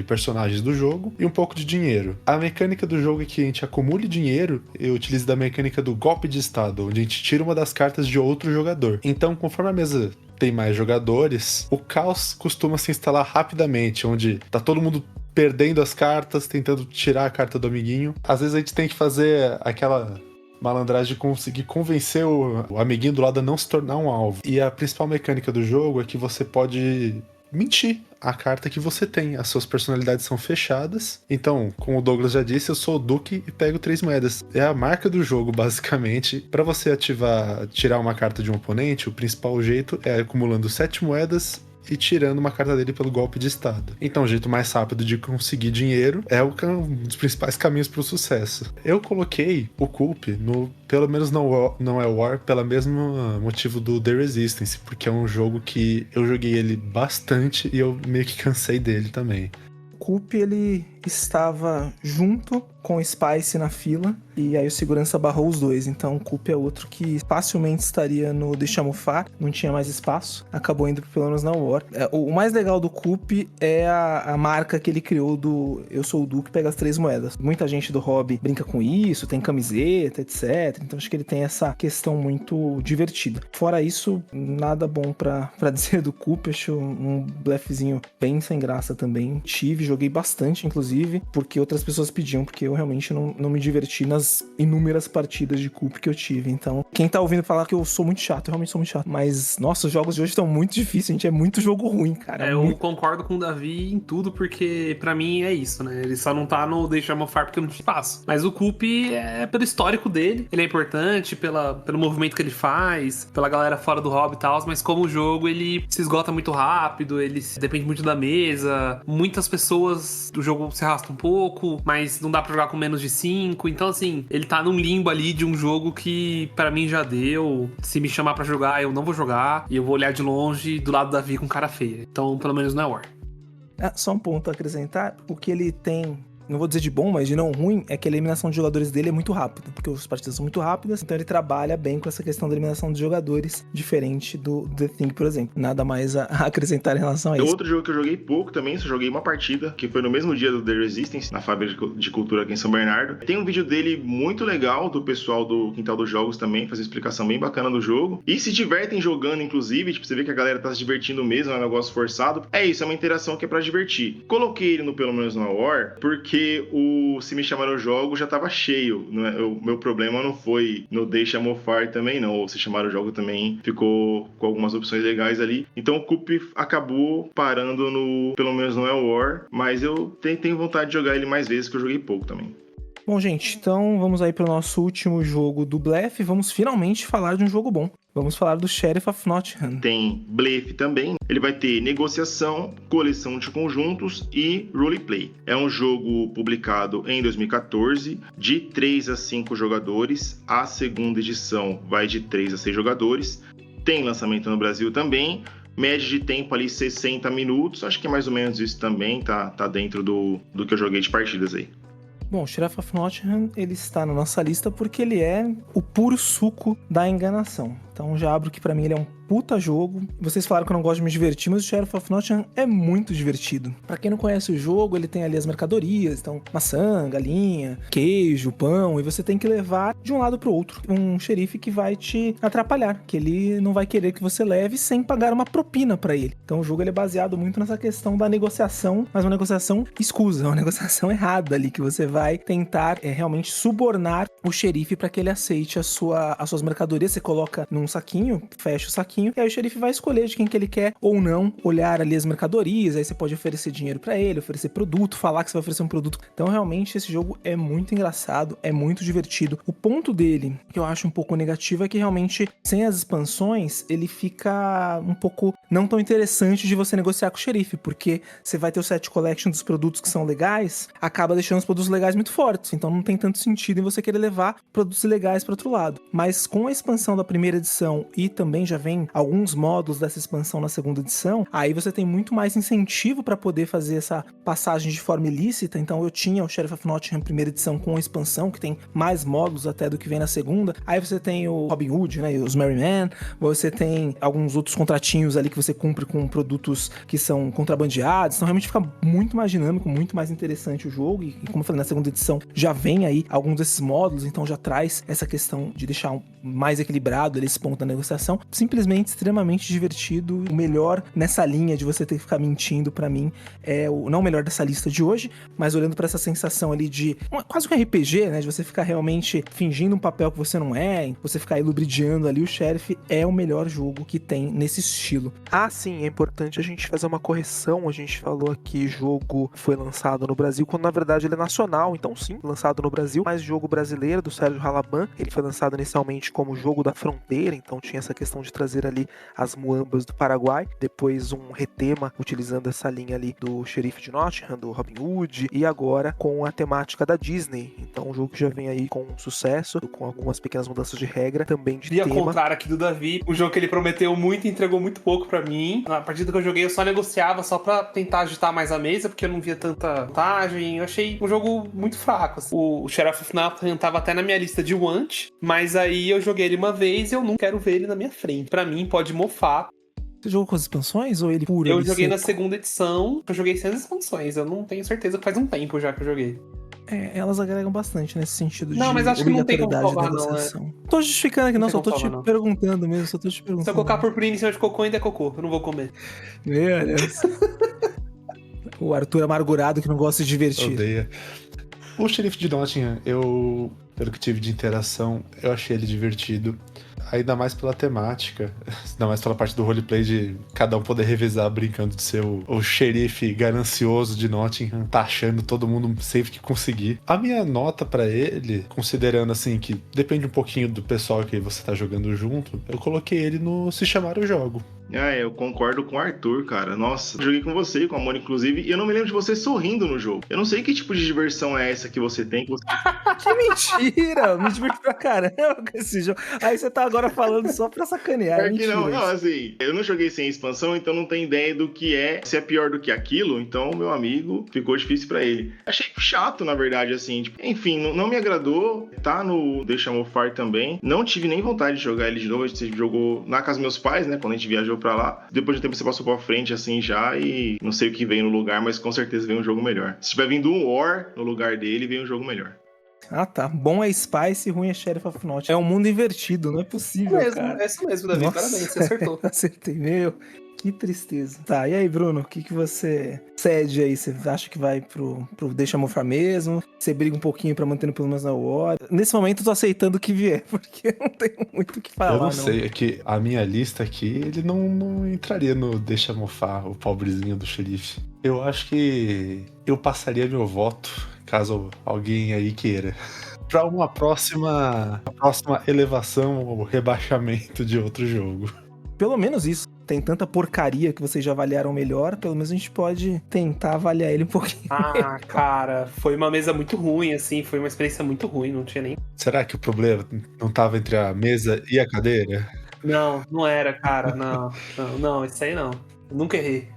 personagens do jogo, e um pouco de dinheiro. A mecânica do jogo é que a gente acumule dinheiro e utiliza da mecânica do golpe de estado, onde a gente tira uma das cartas de outro jogador. Então, conforme a mesa tem mais jogadores, o caos costuma se instalar rapidamente, onde tá todo mundo perdendo as cartas, tentando tirar a carta do amiguinho. Às vezes a gente tem que fazer aquela malandragem de conseguir convencer o amiguinho do lado a não se tornar um alvo. E a principal mecânica do jogo é que você pode mentir a carta que você tem. As suas personalidades são fechadas. Então, como o Douglas já disse, eu sou o Duque e pego 3 moedas. É a marca do jogo, basicamente. Para você tirar uma carta de um oponente, o principal jeito é acumulando 7 moedas e tirando uma carta dele pelo golpe de estado. Então o jeito mais rápido de conseguir dinheiro é um dos principais caminhos para o sucesso. Eu coloquei o Coop no Pelo Menos Não É War pelo mesmo motivo do The Resistance, porque é um jogo que eu joguei ele bastante e eu meio que cansei dele também. O Coop, ele estava junto com o Spice na fila, e aí o segurança barrou os dois. Então o Coop é outro que facilmente estaria no Deixa Mofar, não tinha mais espaço, acabou indo pelo menos na War. O mais legal do Coop é a marca que ele criou do Eu Sou o Duque, pega as 3 moedas. Muita gente do hobby brinca com isso, tem camiseta, etc. Então acho que ele tem essa questão muito divertida. Fora isso, nada bom pra dizer do Coop, acho um blefzinho bem sem graça também. Joguei bastante, inclusive, porque outras pessoas pediam, porque eu realmente não me diverti nas inúmeras partidas de Coop que eu tive. Então, quem tá ouvindo falar que eu sou muito chato, eu realmente sou muito chato. Mas, nossa, os jogos de hoje estão muito difíceis, gente. É muito jogo ruim, cara. Eu concordo com o Davi em tudo, porque pra mim é isso, né? Ele só não tá no Deixa Mofar porque eu não te faço. Mas o Coop é pelo histórico dele. Ele é importante pelo movimento que ele faz, pela galera fora do hobby e tal. Mas como jogo, ele se esgota muito rápido, ele depende muito da mesa. Muitas pessoas do jogo se arrastam um pouco, mas não dá pra jogar com menos de 5. Então, assim, ele tá num limbo ali de um jogo que pra mim já deu. Se me chamar pra jogar, eu não vou jogar. E eu vou olhar de longe do lado da Davi com cara feia. Então, pelo menos não é War. Só um ponto a acrescentar, o que ele tem, não vou dizer de bom, mas de não ruim, é que a eliminação de jogadores dele é muito rápida, porque as partidas são muito rápidas, então ele trabalha bem com essa questão da eliminação de jogadores, diferente do The Thing, por exemplo. Nada mais a acrescentar em relação a isso. Outro jogo que eu joguei pouco também, só joguei uma partida, que foi no mesmo dia do The Resistance, na Fábrica de Cultura aqui em São Bernardo. Tem um vídeo dele muito legal, do pessoal do Quintal dos Jogos também, faz uma explicação bem bacana do jogo. E se divertem jogando, inclusive, tipo, você vê que a galera tá se divertindo mesmo, é um negócio forçado. É isso, é uma interação que é pra divertir. Coloquei ele no Pelo Menos na War, porque Se Me Chamar o Jogo já tava cheio. O meu problema não foi no Deixa Mofar também, não. Ou Se Chamar o Jogo também ficou com algumas opções legais ali. Então o Coop acabou parando no Pelo Menos não é War, mas eu tenho vontade de jogar ele mais vezes, que eu joguei pouco também. Bom, gente, então vamos aí para o nosso último jogo do Blefe. Vamos finalmente falar de um jogo bom. Vamos falar do Sheriff of Nottingham. Tem blefe também. Ele vai ter negociação, coleção de conjuntos e roleplay. É um jogo publicado em 2014, de 3 a 5 jogadores. A segunda edição vai de 3 a 6 jogadores. Tem lançamento no Brasil também. Média de tempo ali 60 minutos. Acho que é mais ou menos isso também. Tá dentro do que eu joguei de partidas aí. Bom, o Sheriff of Nottingham, ele está na nossa lista porque ele é o puro suco da enganação. Então já abro que pra mim ele é um puta jogo. Vocês falaram que eu não gosto de me divertir, mas o Sheriff of Nottingham é muito divertido. Pra quem não conhece o jogo, ele tem ali as mercadorias, então maçã, galinha, queijo, pão, e você tem que levar de um lado pro outro um xerife que vai te atrapalhar, que ele não vai querer que você leve sem pagar uma propina pra ele. Então o jogo ele é baseado muito nessa questão da negociação, mas uma negociação escusa, uma negociação errada ali, que você vai tentar realmente subornar o xerife pra que ele aceite as suas mercadorias. Você coloca num saquinho, fecha o saquinho, e aí o xerife vai escolher de quem que ele quer ou não olhar ali as mercadorias. Aí você pode oferecer dinheiro pra ele, oferecer produto, falar que você vai oferecer um produto. Então realmente esse jogo é muito engraçado, é muito divertido. O ponto dele, que eu acho um pouco negativo, é que realmente sem as expansões ele fica um pouco não tão interessante de você negociar com o xerife, porque você vai ter o set collection dos produtos que são legais, acaba deixando os produtos legais muito fortes, então não tem tanto sentido em você querer levar produtos ilegais para outro lado. Mas com a expansão da primeira edição e também já vem alguns módulos dessa expansão na segunda edição, aí você tem muito mais incentivo para poder fazer essa passagem de forma ilícita. Então eu tinha o Sheriff of Nottingham primeira edição com a expansão, que tem mais módulos até do que vem na segunda. Aí você tem o Robin Hood, né, e os Merry Men, você tem alguns outros contratinhos ali que você cumpre com produtos que são contrabandeados, então realmente fica muito mais dinâmico, muito mais interessante o jogo. E como eu falei, na segunda edição já vem aí alguns desses módulos, então já traz essa questão de deixar mais equilibrado esse ponto da negociação. Simplesmente extremamente divertido. O melhor nessa linha de você ter que ficar mentindo, pra mim, não o melhor dessa lista de hoje, mas olhando pra essa sensação ali de quase um RPG, né, de você ficar realmente fingindo um papel que você não é, você ficar lubridiando ali, o Sheriff é o melhor jogo que tem nesse estilo. Sim, é importante a gente fazer uma correção. A gente falou aqui jogo foi lançado no Brasil, quando na verdade ele é nacional, então sim, lançado no Brasil, mas jogo brasileiro do Sérgio Halaban. Ele foi lançado inicialmente como jogo da fronteira, então tinha essa questão de trazer ali as muambas do Paraguai, depois um retema utilizando essa linha ali do Xerife de Nottingham, do Robin Hood, e agora com a temática da Disney. Então um jogo que já vem aí com sucesso, com algumas pequenas mudanças de regra, também de tema. E ao contrário aqui do Davi, o jogo que ele prometeu muito e entregou muito pouco pra pra mim. Na partida que eu joguei, eu só negociava só pra tentar agitar mais a mesa, porque eu não via tanta vantagem. Eu achei um jogo muito fraco. Assim. O Sheriff of Nottingham tava até na minha lista de want, mas aí eu joguei ele uma vez e eu não quero ver ele na minha frente. Pra mim, pode mofar. Você jogou com as expansões ou ele puro? Eu ali joguei na seco? segunda edição, eu joguei sem as expansões. Eu não tenho certeza que faz um tempo já que eu joguei. Elas agregam bastante nesse sentido Não, de mas acho que não tem como obrigatoriedade da salvar, não, negociação. Tô justificando aqui, Não não, tem só tô como te salvar, não. perguntando mesmo, só tô te Se eu perguntando. colocar purpurina em cima de cocô, ainda é cocô. Eu não vou comer. Meu Deus. O Arthur amargurado que não gosta de divertir. Odeia. O Xerife de Nottingham, pelo que tive de interação, eu achei ele divertido. Ainda mais pela temática, ainda mais pela parte do roleplay de cada um poder revezar brincando de ser o xerife ganancioso de Nottingham, taxando todo mundo sempre que conseguir. A minha nota pra ele, considerando assim que depende um pouquinho do pessoal que você tá jogando junto, eu coloquei ele no Se Chamar o Jogo. Eu concordo com o Arthur, cara. Nossa, eu joguei com você e com a Mona, inclusive, e eu não me lembro de você sorrindo no jogo. Eu não sei que tipo de diversão é essa que você tem. Que mentira! Eu me diverti pra caramba com esse jogo. Aí você tá agora falando só pra sacanear. Pior que Mentira. não, isso. assim, eu não joguei sem expansão, então não tenho ideia do que é, se é pior do que aquilo, então meu amigo ficou difícil pra ele. Achei chato, na verdade, assim, tipo, enfim, não me agradou, tá no Deixa Mofar também, não tive nem vontade de jogar ele de novo, a gente jogou na casa dos meus pais, né, quando a gente viajou pra lá, depois de um tempo você passou pra frente, assim, já, e não sei o que veio no lugar, mas com certeza veio um jogo melhor. Se tiver vindo um War no lugar dele, veio um jogo melhor. Ah, tá. Bom é Spice e ruim é Sheriff of Nottingham. É um mundo invertido, não é possível, cara. É isso mesmo, Davi. Nossa. Parabéns, você acertou. Acertei, meu. Que tristeza. Tá, e aí, Bruno, o que você cede aí? Você acha que vai pro Deixa Mofar mesmo? Você briga um pouquinho pra manter pelo menos na hora? Nesse momento eu tô aceitando o que vier, porque não tenho muito o que falar, Eu não sei, é que a minha lista aqui, ele não entraria no Deixa Mofar, o pobrezinho do xerife. Eu acho que eu passaria meu voto, caso alguém aí queira, pra uma próxima elevação ou rebaixamento de outro jogo. Pelo menos isso. Tem tanta porcaria que vocês já avaliaram melhor, pelo menos a gente pode tentar avaliar ele um pouquinho. Ah, cara, foi uma mesa muito ruim, assim, foi uma experiência muito ruim, não tinha nem... Será que o problema não tava entre a mesa e a cadeira? Não era, cara, não, isso aí não. Eu nunca errei.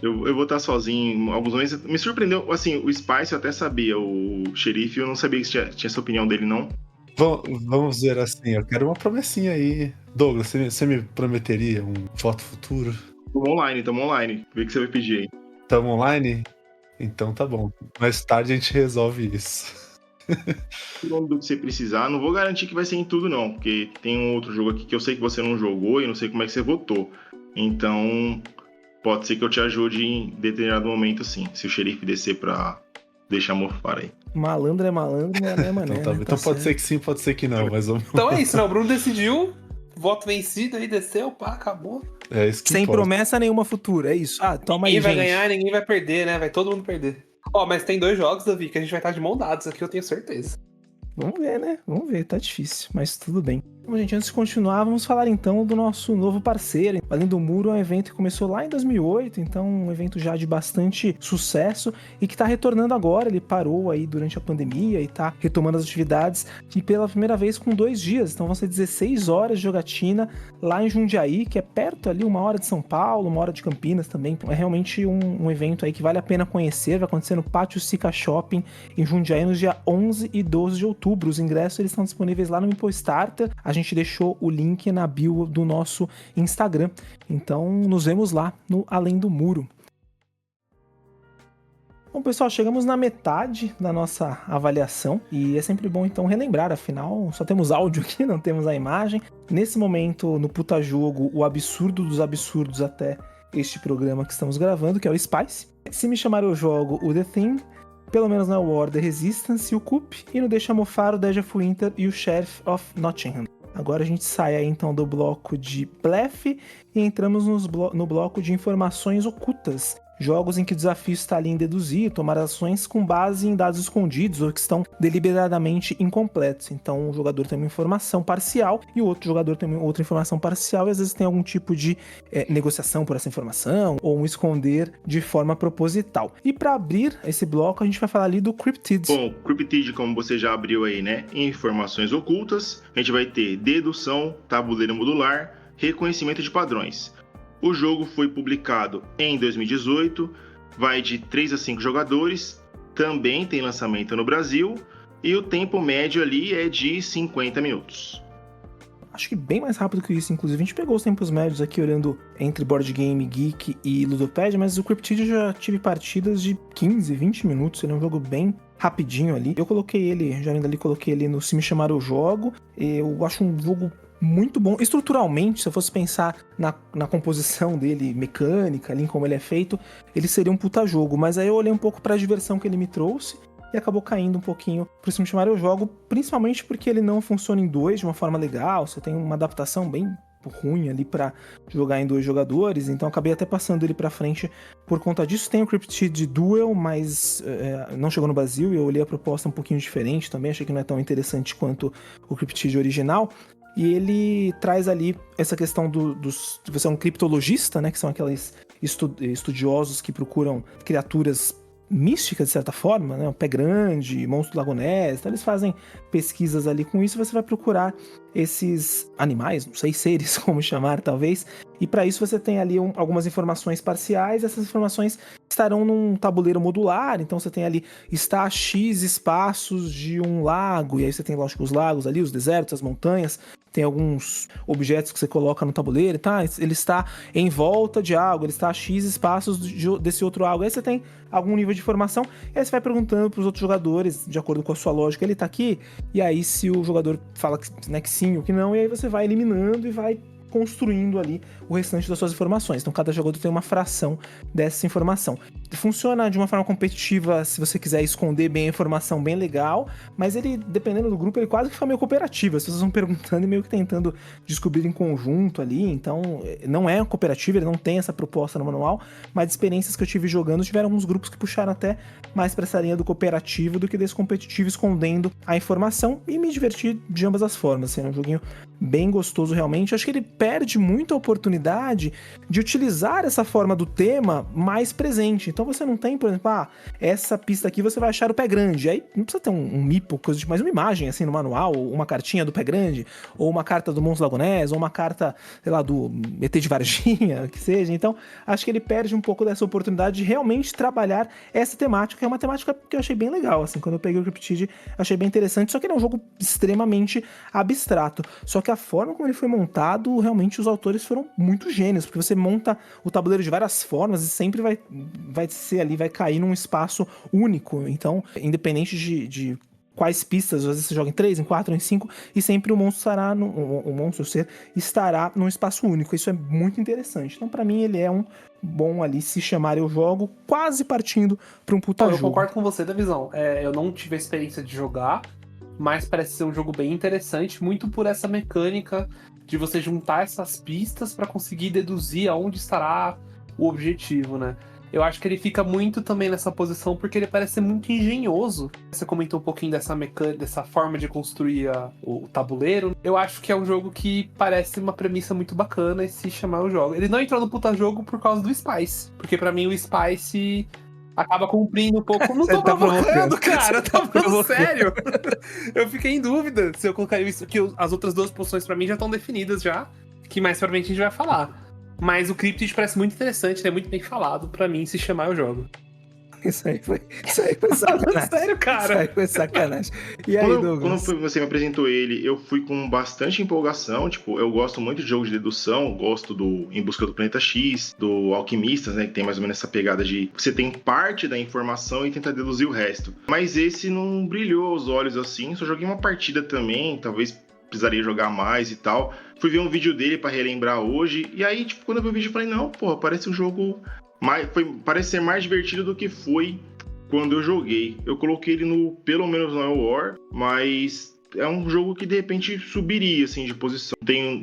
Eu vou estar sozinho em alguns momentos. Me surpreendeu, assim, o Spice eu até sabia, o xerife eu não sabia que tinha essa opinião dele, não. Vamos dizer assim, eu quero uma promessinha aí. Douglas, você me prometeria um voto futuro? Tamo online. Vê o que você vai pedir aí. Tamo online? Então tá bom. Mais tarde a gente resolve isso. O nome do que você precisar, não vou garantir que vai ser em tudo, não, porque tem um outro jogo aqui que eu sei que você não jogou e não sei como é que você votou. Então, pode ser que eu te ajude em determinado momento, sim, se o xerife descer pra deixar mofar aí. Malandro é malandro, mané é mané. Então, tá, né? então pode ser que sim, pode ser que não, mas vamos... Então é isso, né? O Bruno decidiu, voto vencido, aí desceu, pá, acabou. É isso que Sem importa. promessa nenhuma futura, é isso. Ah, toma aí, Ninguém vai gente. ganhar, ninguém vai perder, né? Vai todo mundo perder. Ó, mas tem 2 jogos, Davi, que a gente vai estar de mão dados aqui, eu tenho certeza. Vamos ver, né? Vamos ver, tá difícil, mas tudo bem. Bom, gente, antes de continuar, vamos falar então do nosso novo parceiro. Além do Muro, é um evento que começou lá em 2008, então um evento já de bastante sucesso e que tá retornando agora. Ele parou aí durante a pandemia e tá retomando as atividades e pela primeira vez com 2 dias. Então vão ser 16 horas de jogatina lá em Jundiaí, que é perto ali, 1 hora de São Paulo, 1 hora de Campinas também. É realmente um evento aí que vale a pena conhecer. Vai acontecer no Pátio Sica Shopping em Jundiaí nos dias 11 e 12 de outubro. Os ingressos eles estão disponíveis lá no Impo Starter. A gente deixou o link na bio do nosso Instagram. Então, nos vemos lá no Além do Muro. Bom, pessoal, chegamos na metade da nossa avaliação e é sempre bom, então, relembrar, afinal, só temos áudio aqui, não temos a imagem. Nesse momento, no Puta Jogo, o absurdo dos absurdos até este programa que estamos gravando, que é o Spice. Se me chamar, eu jogo o The Thing, pelo menos na War, The Resistance e o Coop, e no Deixa Mofar, o Dead of Winter e o Sheriff of Nottingham. Agora a gente sai aí então do bloco de blefe e entramos no bloco de informações ocultas. Jogos em que o desafio está ali em deduzir, tomar ações com base em dados escondidos ou que estão deliberadamente incompletos. Então um jogador tem uma informação parcial e o outro jogador tem outra informação parcial e às vezes tem algum tipo de negociação por essa informação ou um esconder de forma proposital. E para abrir esse bloco a gente vai falar ali do Cryptid. Bom, Cryptid, como você já abriu aí, né? Informações ocultas, a gente vai ter dedução, tabuleiro modular, reconhecimento de padrões. O jogo foi publicado em 2018, vai de 3 a 5 jogadores, também tem lançamento no Brasil, e o tempo médio ali é de 50 minutos. Acho que bem mais rápido que isso, inclusive. A gente pegou os tempos médios aqui, olhando entre Board Game Geek e Ludopédia, mas o Cryptid eu já tive partidas de 15, 20 minutos. Ele é um jogo bem rapidinho ali. Eu coloquei ele, já ainda ali coloquei ele no Se Me Chamar Eu Jogo. Eu acho um jogo muito bom. Estruturalmente, se eu fosse pensar na composição dele, mecânica, ali, em como ele é feito, ele seria um puta jogo. Mas aí eu olhei um pouco pra diversão que ele me trouxe e acabou caindo um pouquinho pro Se Me Chamar Eu Jogo, principalmente porque ele não funciona em dois de uma forma legal. Você tem uma adaptação bem ruim ali pra jogar em 2 jogadores, então acabei até passando ele pra frente por conta disso. Tem o Cryptid Duel, mas não chegou no Brasil, e eu olhei a proposta um pouquinho diferente também, achei que não é tão interessante quanto o Cryptid original. E ele traz ali essa questão de você é um criptologista, né, que são aqueles estudiosos que procuram criaturas místicas, de certa forma, né? O Pé Grande, Monstro do Lago Ness, então eles fazem pesquisas ali com isso, você vai procurar esses animais, não sei, seres, como chamar, talvez, e para isso você tem ali algumas informações parciais. Essas informações estarão num tabuleiro modular, então você tem ali, está a X espaços de um lago, e aí você tem, lógico, os lagos ali, os desertos, as montanhas, tem alguns objetos que você coloca no tabuleiro, tá? Ele está em volta de algo, ele está a X espaços desse outro algo. Aí você tem algum nível de informação, e aí você vai perguntando para os outros jogadores, de acordo com a sua lógica, ele tá aqui, e aí se o jogador fala que, né, que sim ou que não, e aí você vai eliminando e vai construindo ali o restante das suas informações. Então cada jogador tem uma fração dessa informação. Funciona de uma forma competitiva se você quiser esconder bem a informação, bem legal, mas ele, dependendo do grupo, ele quase que fica meio cooperativo. As pessoas vão perguntando e meio que tentando descobrir em conjunto ali. Então não é cooperativo, ele não tem essa proposta no manual, mas experiências que eu tive jogando, tiveram alguns grupos que puxaram até mais pra essa linha do cooperativo do que desse competitivo, escondendo a informação, e me diverti de ambas as formas. Assim, é um joguinho bem gostoso realmente. Acho que ele perde muito a oportunidade de utilizar essa forma do tema mais presente. Então você não tem, por exemplo, essa pista aqui você vai achar o Pé Grande. Aí não precisa ter um mipo, coisa de, mas uma imagem assim no manual, ou uma cartinha do Pé Grande, ou uma carta do Monstro Lago Ness, ou uma carta, sei lá, do ET de Varginha, que seja. Então acho que ele perde um pouco dessa oportunidade de realmente trabalhar essa temática, que é uma temática que eu achei bem legal. Assim, quando eu peguei o Cryptid, achei bem interessante, só que ele é um jogo extremamente abstrato. Só que a forma como ele foi montado, realmente os autores foram muito gênios, porque você monta o tabuleiro de várias formas e sempre vai ser ali, vai cair num espaço único. Então, independente de quais pistas, às vezes você joga em 3, em 4, em 5, e sempre o monstro estará o monstro, o ser, estará num espaço único. Isso é muito interessante. Então, pra mim, ele é um bom ali, Se Chamar Eu Jogo, quase partindo pra um puta jogo. Eu concordo com você da visão. Eu não tive a experiência de jogar, mas parece ser um jogo bem interessante, muito por essa mecânica de você juntar essas pistas para conseguir deduzir aonde estará o objetivo, né? Eu acho que ele fica muito também nessa posição porque ele parece ser muito engenhoso. Você comentou um pouquinho dessa mecânica, dessa forma de construir o tabuleiro. Eu acho que é um jogo que parece uma premissa muito bacana, e Se Chamar o Jogo. Ele não entrou no puta jogo por causa do Spice, porque para mim o Spice acaba cumprindo um pouco. Não tô provocando, cara, tá falando sério. Eu fiquei em dúvida se eu colocaria isso, que as outras 2 posições pra mim já estão definidas já, que mais pra frente a gente vai falar. Mas o Cryptid parece muito interessante, é muito bem falado. Pra mim, Se Chamar Eu Jogo. Isso aí foi sacanagem. Sério, cara? Isso aí foi sacanagem. E aí, Douglas? Quando você me apresentou ele, eu fui com bastante empolgação. Tipo, eu gosto muito de jogos de dedução, gosto do Em Busca do Planeta X, do Alquimistas, né, que tem mais ou menos essa pegada de você tem parte da informação e tenta deduzir o resto. Mas esse não brilhou aos olhos assim, só joguei uma partida também, talvez precisaria jogar mais e tal. Fui ver um vídeo dele pra relembrar hoje, e aí, tipo, quando eu vi o vídeo, eu falei, não, porra, parece um jogo parece ser mais divertido do que foi quando eu joguei. Eu coloquei ele pelo menos no War, mas é um jogo que de repente subiria assim de posição. Não tem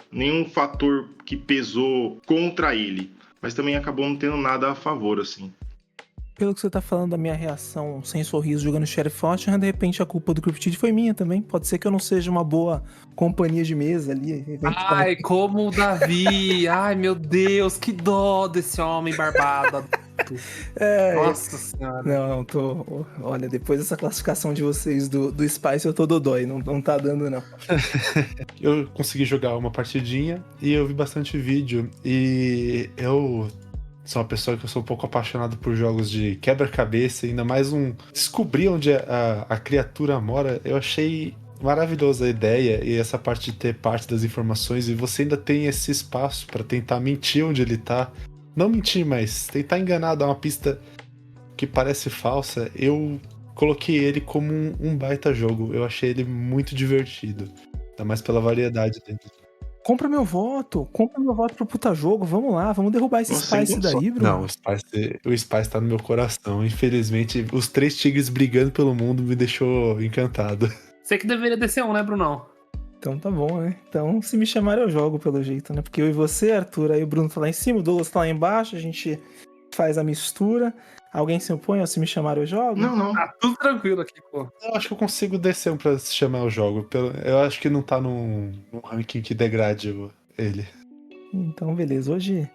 nenhum fator que pesou contra ele, mas também acabou não tendo nada a favor assim. Pelo que você tá falando da minha reação sem sorriso jogando Sheriff Fortune, de repente a culpa do Cryptid foi minha também. Pode ser que eu não seja uma boa companhia de mesa ali. Ai, como o Davi! Ai, meu Deus, que dó desse homem barbado. alto. Nossa senhora. Não, tô. Olha, depois dessa classificação de vocês do Spice, eu tô dodói. Não tá dando, não. Eu consegui jogar uma partidinha e eu vi bastante vídeo. E eu sou uma pessoa que eu sou um pouco apaixonado por jogos de quebra-cabeça, ainda mais descobrir onde a criatura mora. Eu achei maravilhosa a ideia e essa parte de ter parte das informações e você ainda tem esse espaço pra tentar mentir onde ele tá. Não mentir, mas tentar enganar, dar uma pista que parece falsa. Eu coloquei ele como um baita jogo. Eu achei ele muito divertido. Ainda mais pela variedade dele. Compra meu voto pro puta jogo. Vamos lá, vamos derrubar esse Nossa, Spice sem daí, Bruno. Não, o Spice tá no meu coração. Infelizmente, os 3 tigres brigando pelo mundo me deixou encantado. Você que deveria descer um, né, Brunão? Então tá bom, né? Então, se me chamarem, eu jogo pelo jeito, né? Porque eu e você, Arthur, aí o Bruno tá lá em cima, o Douglas tá lá embaixo, a gente faz a mistura. Alguém se opõe, ou se me chamarem, eu jogo? Não. Tá tudo tranquilo aqui, pô. Eu acho que eu consigo descer um pra se chamar o jogo. Eu acho que não tá num ranking que degrade ele. Então, beleza. Hoje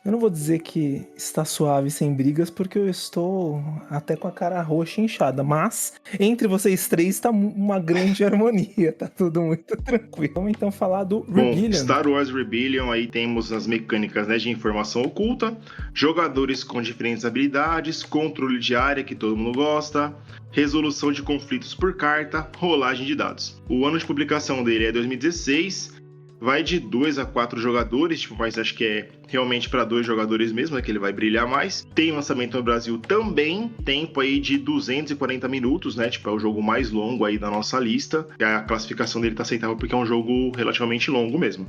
eu não vou dizer que está suave sem brigas, porque eu estou até com a cara roxa e inchada. Mas entre vocês três está uma grande harmonia. Tá tudo muito tranquilo. Vamos então falar do Bom, Rebellion. Star Wars Rebellion, aí temos as mecânicas, né, de informação oculta, jogadores com diferentes habilidades, controle de área que todo mundo gosta, resolução de conflitos por carta, rolagem de dados. O ano de publicação dele é 2016, vai de 2 a 4 jogadores, tipo, mas acho que é realmente para 2 jogadores mesmo, né, que ele vai brilhar mais. Tem lançamento no Brasil também, tempo aí de 240 minutos, né, tipo, é o jogo mais longo aí da nossa lista. E a classificação dele tá aceitável porque é um jogo relativamente longo mesmo.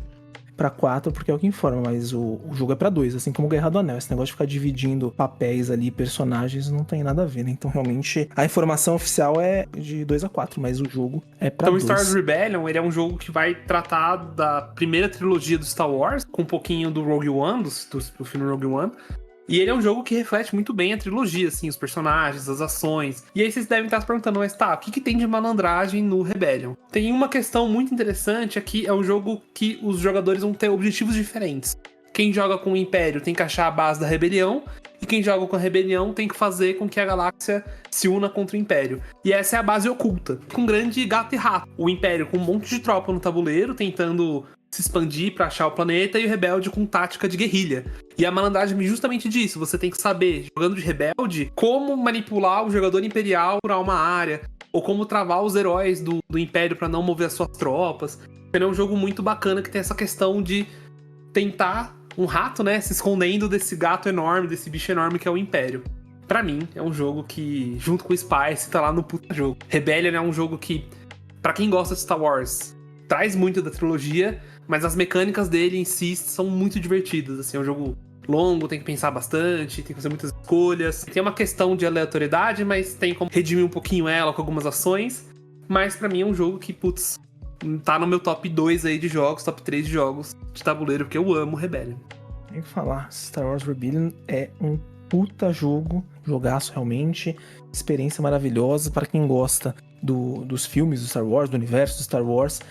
Pra 4, porque é o que informa, mas o jogo é pra 2, assim como Guerra do Anel. Esse negócio de ficar dividindo papéis ali, personagens, não tem nada a ver, né? Então, realmente, a informação oficial é de 2 a 4, mas o jogo é pra 2. Então, Star Wars Rebellion, ele é um jogo que vai tratar da primeira trilogia do Star Wars, com um pouquinho do Rogue One, do filme Rogue One. E ele é um jogo que reflete muito bem a trilogia, assim, os personagens, as ações. E aí vocês devem estar se perguntando, mas tá, o que tem de malandragem no Rebellion? Tem uma questão muito interessante aqui, é um jogo que os jogadores vão ter objetivos diferentes. Quem joga com o Império tem que achar a base da rebelião, e quem joga com a rebelião tem que fazer com que a galáxia se una contra o Império. E essa é a base oculta, com um grande gato e rato. O Império com um monte de tropa no tabuleiro, tentando se expandir pra achar o planeta, e o Rebelde com tática de guerrilha. E a malandragem é justamente disso, você tem que saber, jogando de Rebelde, como manipular o jogador imperial por uma área, ou como travar os heróis do Império pra não mover as suas tropas. É um jogo muito bacana que tem essa questão de tentar um rato, né, se escondendo desse gato enorme, desse bicho enorme que é o Império. Pra mim, é um jogo que, junto com o Spice, tá lá no puta jogo. Rebellion é um jogo que, pra quem gosta de Star Wars, traz muito da trilogia, mas as mecânicas dele em si são muito divertidas. Assim, é um jogo longo, tem que pensar bastante, tem que fazer muitas escolhas. Tem uma questão de aleatoriedade, mas tem como redimir um pouquinho ela com algumas ações. Mas pra mim é um jogo que, putz, tá no meu top 2 aí de jogos, top 3 de jogos de tabuleiro, porque eu amo Rebellion. Tem que falar, Star Wars Rebellion é um puta jogo, jogaço realmente, experiência maravilhosa para quem gosta dos filmes do Star Wars, do universo do Star Wars.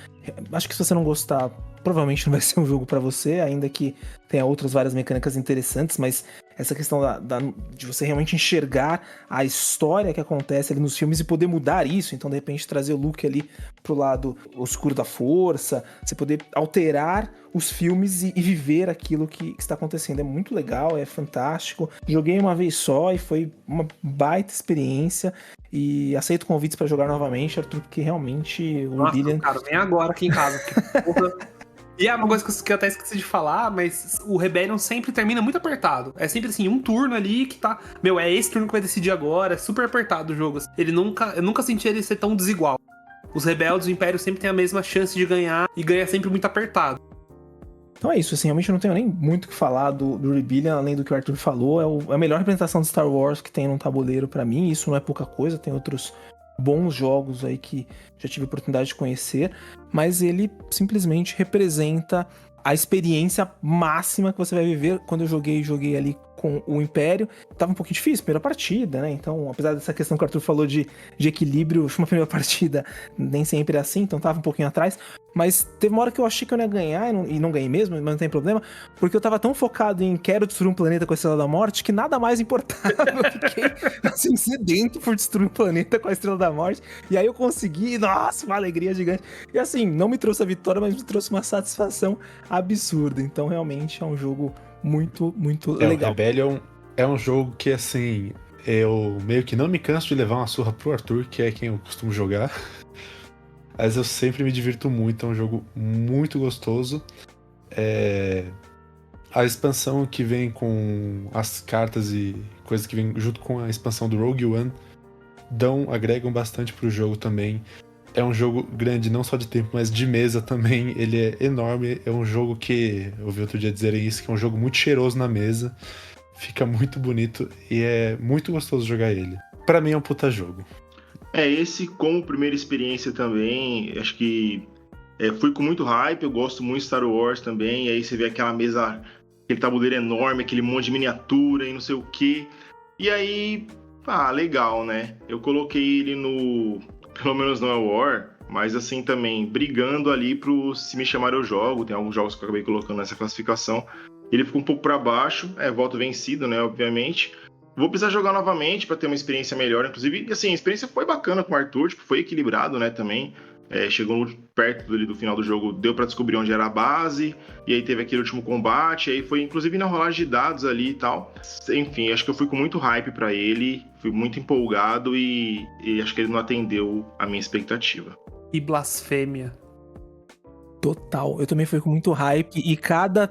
Acho que se você não gostar, provavelmente não vai ser um jogo pra você, ainda que tenha outras várias mecânicas interessantes, mas essa questão de você realmente enxergar a história que acontece ali nos filmes e poder mudar isso, então de repente trazer o Luke ali pro lado oscuro da força, você poder alterar os filmes e viver aquilo que está acontecendo, é muito legal, é fantástico. Joguei uma vez só e foi uma baita experiência e aceito convites pra jogar novamente, Arthur, porque realmente o Rebellion... Cara, vem agora aqui em casa, porque, porra... E é uma coisa que eu até esqueci de falar, mas o Rebellion sempre termina muito apertado. É sempre assim, um turno ali que tá... Meu, é esse turno que vai decidir agora, é super apertado o jogo. Eu nunca senti ele ser tão desigual. Os rebeldes do Império sempre têm a mesma chance de ganhar e ganha sempre muito apertado. Então é isso, assim, realmente eu não tenho nem muito o que falar do Rebellion, além do que o Arthur falou. É a melhor representação de Star Wars que tem num tabuleiro pra mim, isso não é pouca coisa, tem outros bons jogos aí que já tive a oportunidade de conhecer, mas ele simplesmente representa a experiência máxima que você vai viver. Quando eu joguei ali com o Império. Tava um pouquinho difícil, primeira partida, né? Então, apesar dessa questão que o Arthur falou de equilíbrio, uma primeira partida nem sempre é assim, então tava um pouquinho atrás. Mas teve uma hora que eu achei que eu não ia ganhar, e não ganhei mesmo, mas não tem problema, porque eu tava tão focado em quero destruir um planeta com a Estrela da Morte, que nada mais importava. Eu fiquei, assim, sedento por destruir um planeta com a Estrela da Morte. E aí eu consegui, nossa, uma alegria gigante. E assim, não me trouxe a vitória, mas me trouxe uma satisfação absurda. Então, realmente, é um jogo muito, muito legal. O Rebellion é um jogo que, assim, eu meio que não me canso de levar uma surra pro Arthur, que é quem eu costumo jogar. Mas eu sempre me divirto muito, é um jogo muito gostoso. A expansão que vem com as cartas e coisas que vem junto com a expansão do Rogue One agregam bastante pro jogo também. É um jogo grande, não só de tempo, mas de mesa também. Ele é enorme, é um jogo que, eu ouvi outro dia dizerem isso, que é um jogo muito cheiroso na mesa. Fica muito bonito e é muito gostoso jogar ele. Pra mim é um puta jogo. Esse como primeira experiência também, acho que fui com muito hype, eu gosto muito de Star Wars também, e aí você vê aquela mesa, aquele tabuleiro enorme, aquele monte de miniatura e não sei o quê. E aí, legal, né? Eu coloquei ele pelo menos no War, mas assim também, brigando ali pro se me chamar eu jogo, tem alguns jogos que eu acabei colocando nessa classificação. Ele ficou um pouco para baixo, voto vencido, né, obviamente. Vou precisar jogar novamente para ter uma experiência melhor, inclusive, assim, a experiência foi bacana com o Arthur, foi equilibrado, né, também. Chegou perto do final do jogo, deu para descobrir onde era a base, e aí teve aquele último combate, aí foi inclusive na rolagem de dados ali e tal. Enfim, acho que eu fui com muito hype para ele, fui muito empolgado e acho que ele não atendeu a minha expectativa. E blasfêmia. Total, eu também fui com muito hype e cada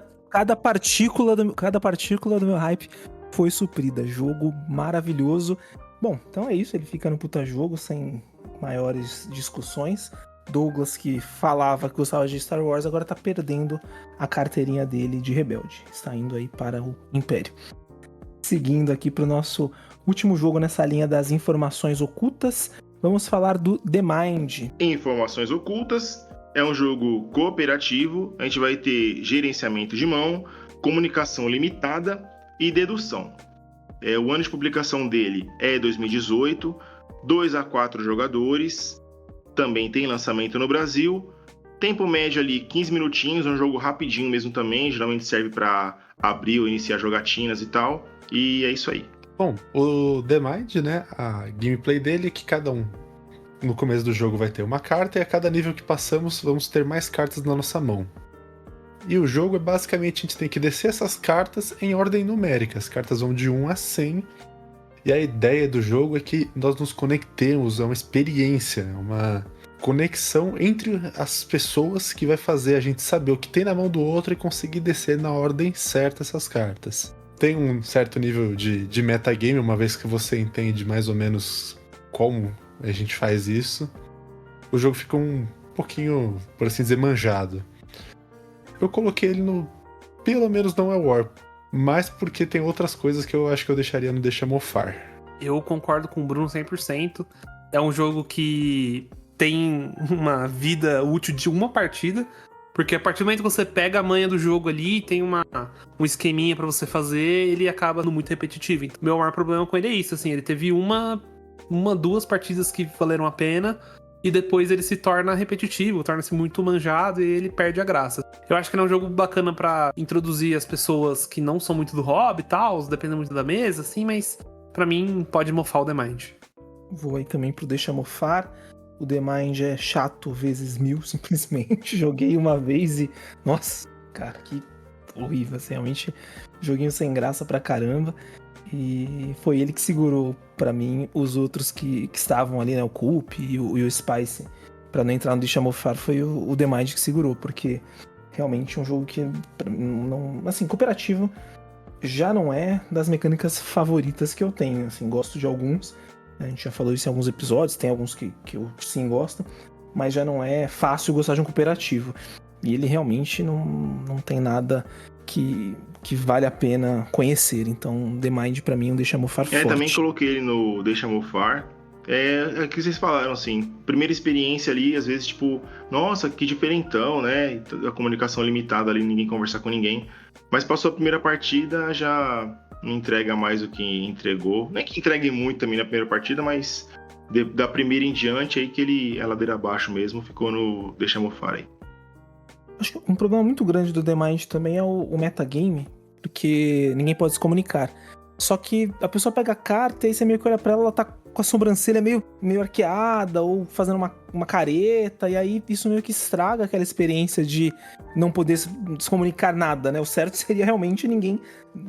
partícula do meu hype foi suprida. Jogo maravilhoso. Bom, então é isso, ele fica no puta jogo sem maiores discussões. Douglas, que falava que gostava de Star Wars, agora tá perdendo a carteirinha dele de rebelde. Está indo aí para o Império. Seguindo aqui pro nosso último jogo nessa linha das informações ocultas, vamos falar do The Mind. Informações ocultas é um jogo cooperativo, a gente vai ter gerenciamento de mão, comunicação limitada e dedução. O ano de publicação dele é 2018, 2 a 4 jogadores, também tem lançamento no Brasil, tempo médio ali 15 minutinhos, é um jogo rapidinho mesmo também, geralmente serve para abrir ou iniciar jogatinas e tal, e é isso aí. Bom, o The Mind, né, a gameplay dele é que cada um no começo do jogo vai ter uma carta e a cada nível que passamos vamos ter mais cartas na nossa mão. E o jogo é basicamente, a gente tem que descer essas cartas em ordem numérica. As cartas vão de 1 a 100. E a ideia do jogo é que nós nos conectemos, é uma experiência, uma conexão entre as pessoas que vai fazer a gente saber o que tem na mão do outro e conseguir descer na ordem certa essas cartas. Tem um certo nível de metagame, uma vez que você entende mais ou menos como a gente faz isso. O jogo fica um pouquinho, por assim dizer, manjado. Eu coloquei ele pelo menos não é War, mas porque tem outras coisas que eu acho que eu deixaria no Deixa Mofar. Eu concordo com o Bruno 100%. É um jogo que tem uma vida útil de uma partida, porque a partir do momento que você pega a manha do jogo ali, tem um esqueminha pra você fazer, ele acaba muito repetitivo. Então, meu maior problema com ele é isso, assim, ele teve duas partidas que valeram a pena, e depois ele se torna repetitivo, torna-se muito manjado e ele perde a graça. Eu acho que ele é um jogo bacana pra introduzir as pessoas que não são muito do hobby e tal, dependendo muito da mesa, assim, mas pra mim pode mofar o The Mind. Vou aí também pro Deixa Mofar. O The Mind é chato vezes 1000, simplesmente. Joguei uma vez e... Nossa, cara, que horrível, assim, realmente joguinho sem graça pra caramba. E foi ele que segurou pra mim os outros que estavam ali, né? O Coop e o Spice. Pra não entrar no Deixa Mofar, foi o The Mind que segurou, porque realmente é um jogo que, não, assim, cooperativo já não é das mecânicas favoritas que eu tenho. Assim, gosto de alguns, a gente já falou isso em alguns episódios, tem alguns que eu sim gosto, mas já não é fácil gostar de um cooperativo. E ele realmente não tem nada que vale a pena conhecer. Então, The Mind pra mim é um Deixa Mofar forte. Também coloquei ele no Deixa Mofar. É o que vocês falaram, assim, primeira experiência ali, às vezes, tipo, nossa, que diferentão, né? A comunicação limitada ali, ninguém conversar com ninguém. Mas passou a primeira partida, já não entrega mais o que entregou. Nem que entregue muito também na primeira partida, mas da primeira em diante, aí que ele é ladeira abaixo mesmo, ficou no Deixa Mofar aí. Acho que um problema muito grande do The Mind também é o metagame, porque ninguém pode se comunicar. Só que a pessoa pega a carta e aí você meio que olha pra ela tá com a sobrancelha meio arqueada ou fazendo uma careta, e aí isso meio que estraga aquela experiência de não poder se comunicar nada, né? O certo seria realmente ninguém...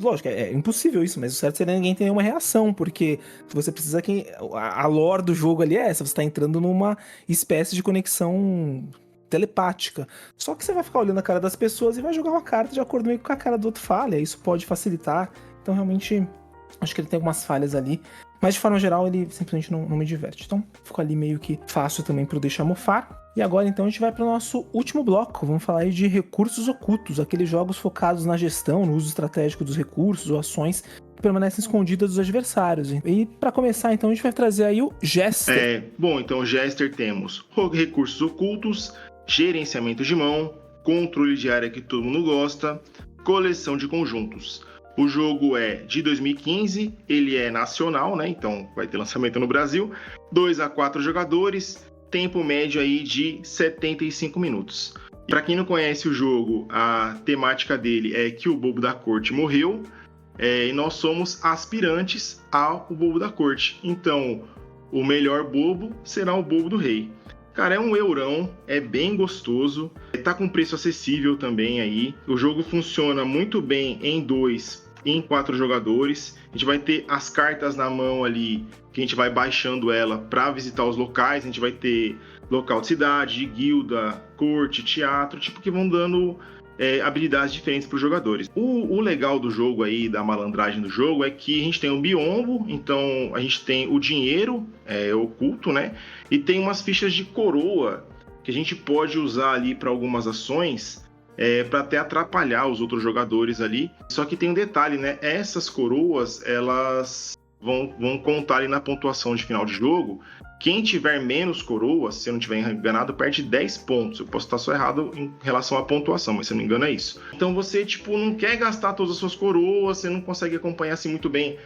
Lógico, é impossível isso, mas o certo seria ninguém ter nenhuma reação, porque você precisa que... A lore do jogo ali é essa, você tá entrando numa espécie de conexão telepática. Só que você vai ficar olhando a cara das pessoas e vai jogar uma carta de acordo meio com a cara do outro falha, isso pode facilitar. Então, realmente, acho que ele tem algumas falhas ali. Mas, de forma geral, ele simplesmente não me diverte. Então, ficou ali meio que fácil também pro Deixa Mofar. E agora, então, a gente vai para o nosso último bloco. Vamos falar aí de recursos ocultos. Aqueles jogos focados na gestão, no uso estratégico dos recursos ou ações que permanecem escondidas dos adversários. E, para começar, então, a gente vai trazer aí o Jester. Bom, então, o Jester temos recursos ocultos, gerenciamento de mão, controle de área que todo mundo gosta, coleção de conjuntos. O jogo é de 2015, ele é nacional, né? Então vai ter lançamento no Brasil. 2 a 4 jogadores, tempo médio aí de 75 minutos. Para quem não conhece o jogo, a temática dele é que o bobo da corte morreu e nós somos aspirantes ao bobo da corte. Então, o melhor bobo será o bobo do rei. Cara, é um eurão, é bem gostoso, tá com preço acessível também aí. O jogo funciona muito bem em 2 e em 4 jogadores. A gente vai ter as cartas na mão ali, que a gente vai baixando ela para visitar os locais. A gente vai ter local de cidade, de guilda, corte, teatro, tipo que vão dando habilidades diferentes para os jogadores. O legal do jogo aí, da malandragem do jogo, é que a gente tem um biombo, então a gente tem o dinheiro oculto, né? E tem umas fichas de coroa que a gente pode usar ali para algumas ações, para até atrapalhar os outros jogadores ali. Só que tem um detalhe, né? Essas coroas, elas vão contar ali na pontuação de final de jogo. Quem tiver menos coroas, se eu não tiver enganado, perde 10 pontos. Eu posso estar só errado em relação à pontuação, mas se eu não me engano é isso. Então você, não quer gastar todas as suas coroas, você não consegue acompanhar assim muito bem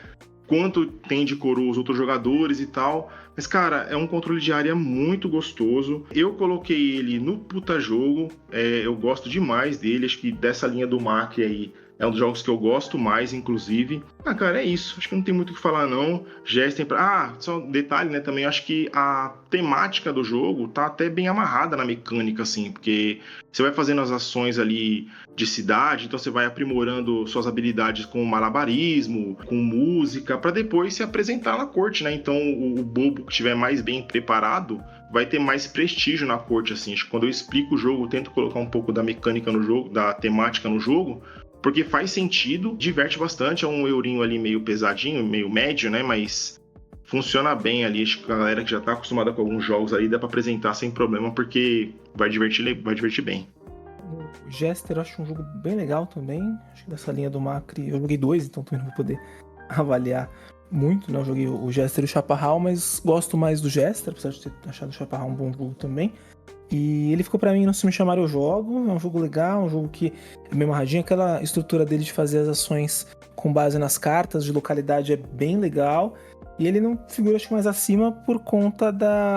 quanto tem de coroa os outros jogadores e tal. Mas, cara, é um controle de área muito gostoso. Eu coloquei ele no puta jogo. Eu gosto demais dele. Acho que dessa linha do Macri aí é um dos jogos que eu gosto mais, inclusive. Cara, é isso. Acho que não tem muito o que falar, não. Gestem pra... só um detalhe, né? Também acho que a temática do jogo tá até bem amarrada na mecânica, assim. Porque você vai fazendo as ações ali de cidade, então você vai aprimorando suas habilidades com malabarismo, com música, para depois se apresentar na corte, né? Então o bobo que estiver mais bem preparado vai ter mais prestígio na corte, assim. Acho que quando eu explico o jogo, eu tento colocar um pouco da mecânica no jogo, da temática no jogo, porque faz sentido, diverte bastante, é um eurinho ali meio pesadinho, meio médio, né? Mas funciona bem ali, acho que a galera que já tá acostumada com alguns jogos ali dá pra apresentar sem problema, porque vai divertir bem. O Jester eu acho um jogo bem legal também, acho que dessa linha do Macri, eu joguei 2, então também não vou poder avaliar muito, né? Eu joguei o Jester e o Chaparral, mas gosto mais do Jester, apesar de ter achado o Chaparral um bom jogo também. E ele ficou pra mim, não se me chamar eu jogo, é um jogo legal, um jogo que é bem amarradinho, aquela estrutura dele de fazer as ações com base nas cartas de localidade é bem legal, e ele não figura, acho que mais acima por conta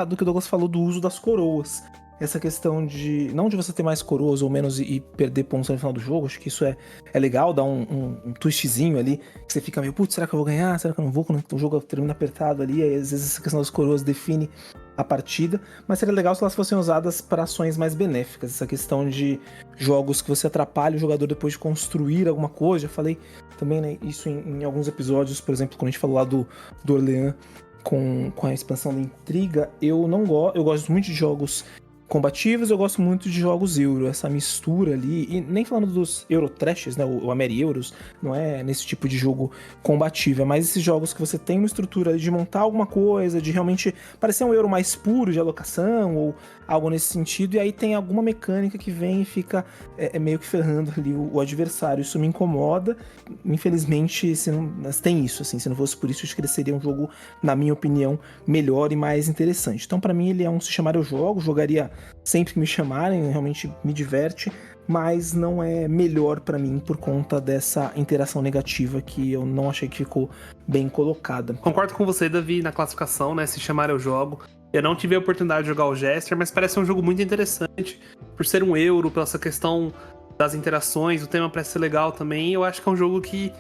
do que o Douglas falou, do uso das coroas. Essa questão de, não de você ter mais coroas ou menos e perder pontos no final do jogo, acho que isso é legal, dá um twistzinho ali, que você fica meio, putz, será que eu vou ganhar? Será que eu não vou? Quando o jogo termina apertado ali, aí às vezes essa questão das coroas define a partida, mas seria legal se elas fossem usadas para ações mais benéficas, essa questão de jogos que você atrapalha o jogador depois de construir alguma coisa. Já falei também, né, isso em alguns episódios, por exemplo, quando a gente falou lá do Orleans com a expansão da intriga, eu gosto muito de jogos combativos, eu gosto muito de jogos Euro, essa mistura ali, e nem falando dos Eurotrashes, né, o Ameri-Euros, não é nesse tipo de jogo combativo, é mais esses jogos que você tem uma estrutura de montar alguma coisa, de realmente parecer um Euro mais puro de alocação, ou algo nesse sentido, e aí tem alguma mecânica que vem e fica meio que ferrando ali o adversário. Isso me incomoda. Infelizmente, tem isso, assim, se não fosse por isso, acho que ele seria um jogo, na minha opinião, melhor e mais interessante. Então, pra mim, ele é um se chamar eu jogaria sempre que me chamarem, realmente me diverte, mas não é melhor pra mim por conta dessa interação negativa que eu não achei que ficou bem colocada. Concordo com você, Davi, na classificação, né? Se chamar eu jogo. Eu não tive a oportunidade de jogar o Jester, mas parece um jogo muito interessante. Por ser um Euro, pela essa questão das interações, o tema parece ser legal também. Eu acho que é um jogo que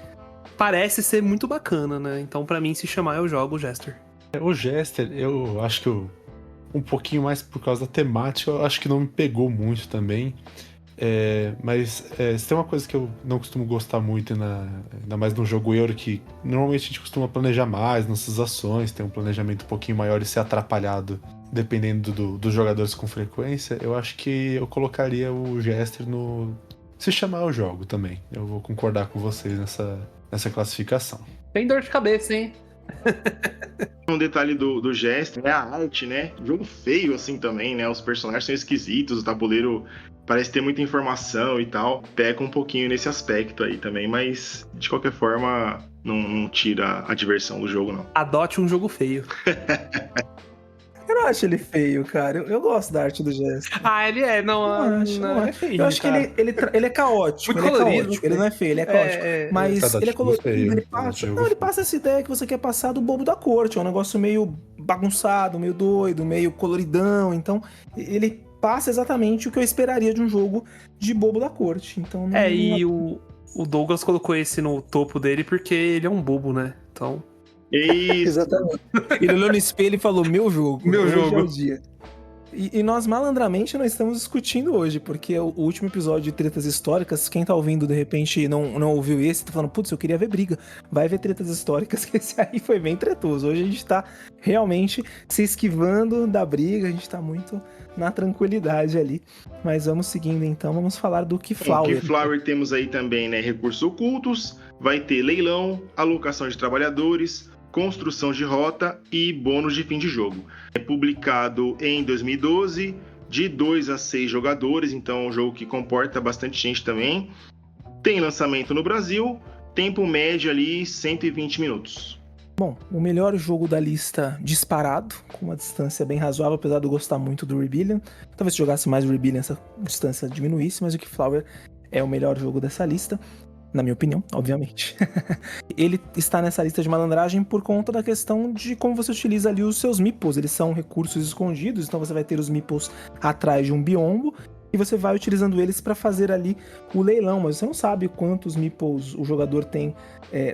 parece ser muito bacana, né? Então, pra mim, se chamar eu jogo o Jester. O Jester, eu acho que um pouquinho mais por causa da temática, eu acho que não me pegou muito também. Mas se tem uma coisa que eu não costumo gostar muito, ainda mais num jogo Euro, que normalmente a gente costuma planejar mais nossas ações, ter um planejamento um pouquinho maior e ser atrapalhado dependendo dos jogadores com frequência, eu acho que eu colocaria o Jester no... Se chamar eu jogo também. Eu vou concordar com vocês nessa classificação. Tem dor de cabeça, hein? Um detalhe do Jester é a arte, né? Jogo feio assim também, né? Os personagens são esquisitos, o tabuleiro parece ter muita informação e tal. Peca um pouquinho nesse aspecto aí também, mas de qualquer forma não tira a diversão do jogo, não. Adote um jogo feio. Eu não acho ele feio, cara. Eu gosto da arte do Jester. Ele é, não é feio. Eu acho que ele é caótico. Muito colorido. Caótico. Ele não é feio, ele é caótico. Mas ele é colorido, feio, ele passa essa ideia que você quer passar do bobo da corte. É um negócio meio bagunçado, meio doido, meio coloridão. Então, ele passa exatamente o que eu esperaria de um jogo de bobo da corte. Então, o Douglas colocou esse no topo dele porque ele é um bobo, né? Então... Isso. Exatamente. Ele olhou no espelho e falou, meu jogo. Meu hoje jogo. É o dia. E nós, malandramente, nós estamos discutindo hoje, porque o último episódio de Tretas Históricas, quem tá ouvindo, de repente, não ouviu esse, tá falando, putz, eu queria ver briga. Vai ver Tretas Históricas, que esse aí foi bem tretoso. Hoje a gente tá realmente se esquivando da briga, a gente tá muito na tranquilidade ali. Mas vamos seguindo então, vamos falar do Keyflower. Keyflower temos aí também, né, recursos ocultos, vai ter leilão, alocação de trabalhadores, construção de rota e bônus de fim de jogo. É publicado em 2012, de 2 a 6 jogadores, então é um jogo que comporta bastante gente também. Tem lançamento no Brasil, tempo médio ali 120 minutos. Bom, o melhor jogo da lista disparado, com uma distância bem razoável, apesar de eu gostar muito do Rebellion. Talvez se jogasse mais o Rebellion essa distância diminuísse, mas o Keyflower é o melhor jogo dessa lista. Na minha opinião, obviamente. Ele está nessa lista de malandragem por conta da questão de como você utiliza ali os seus meeples. Eles são recursos escondidos, então você vai ter os meeples atrás de um biombo e você vai utilizando eles para fazer ali o leilão, mas você não sabe quantos meeples o jogador tem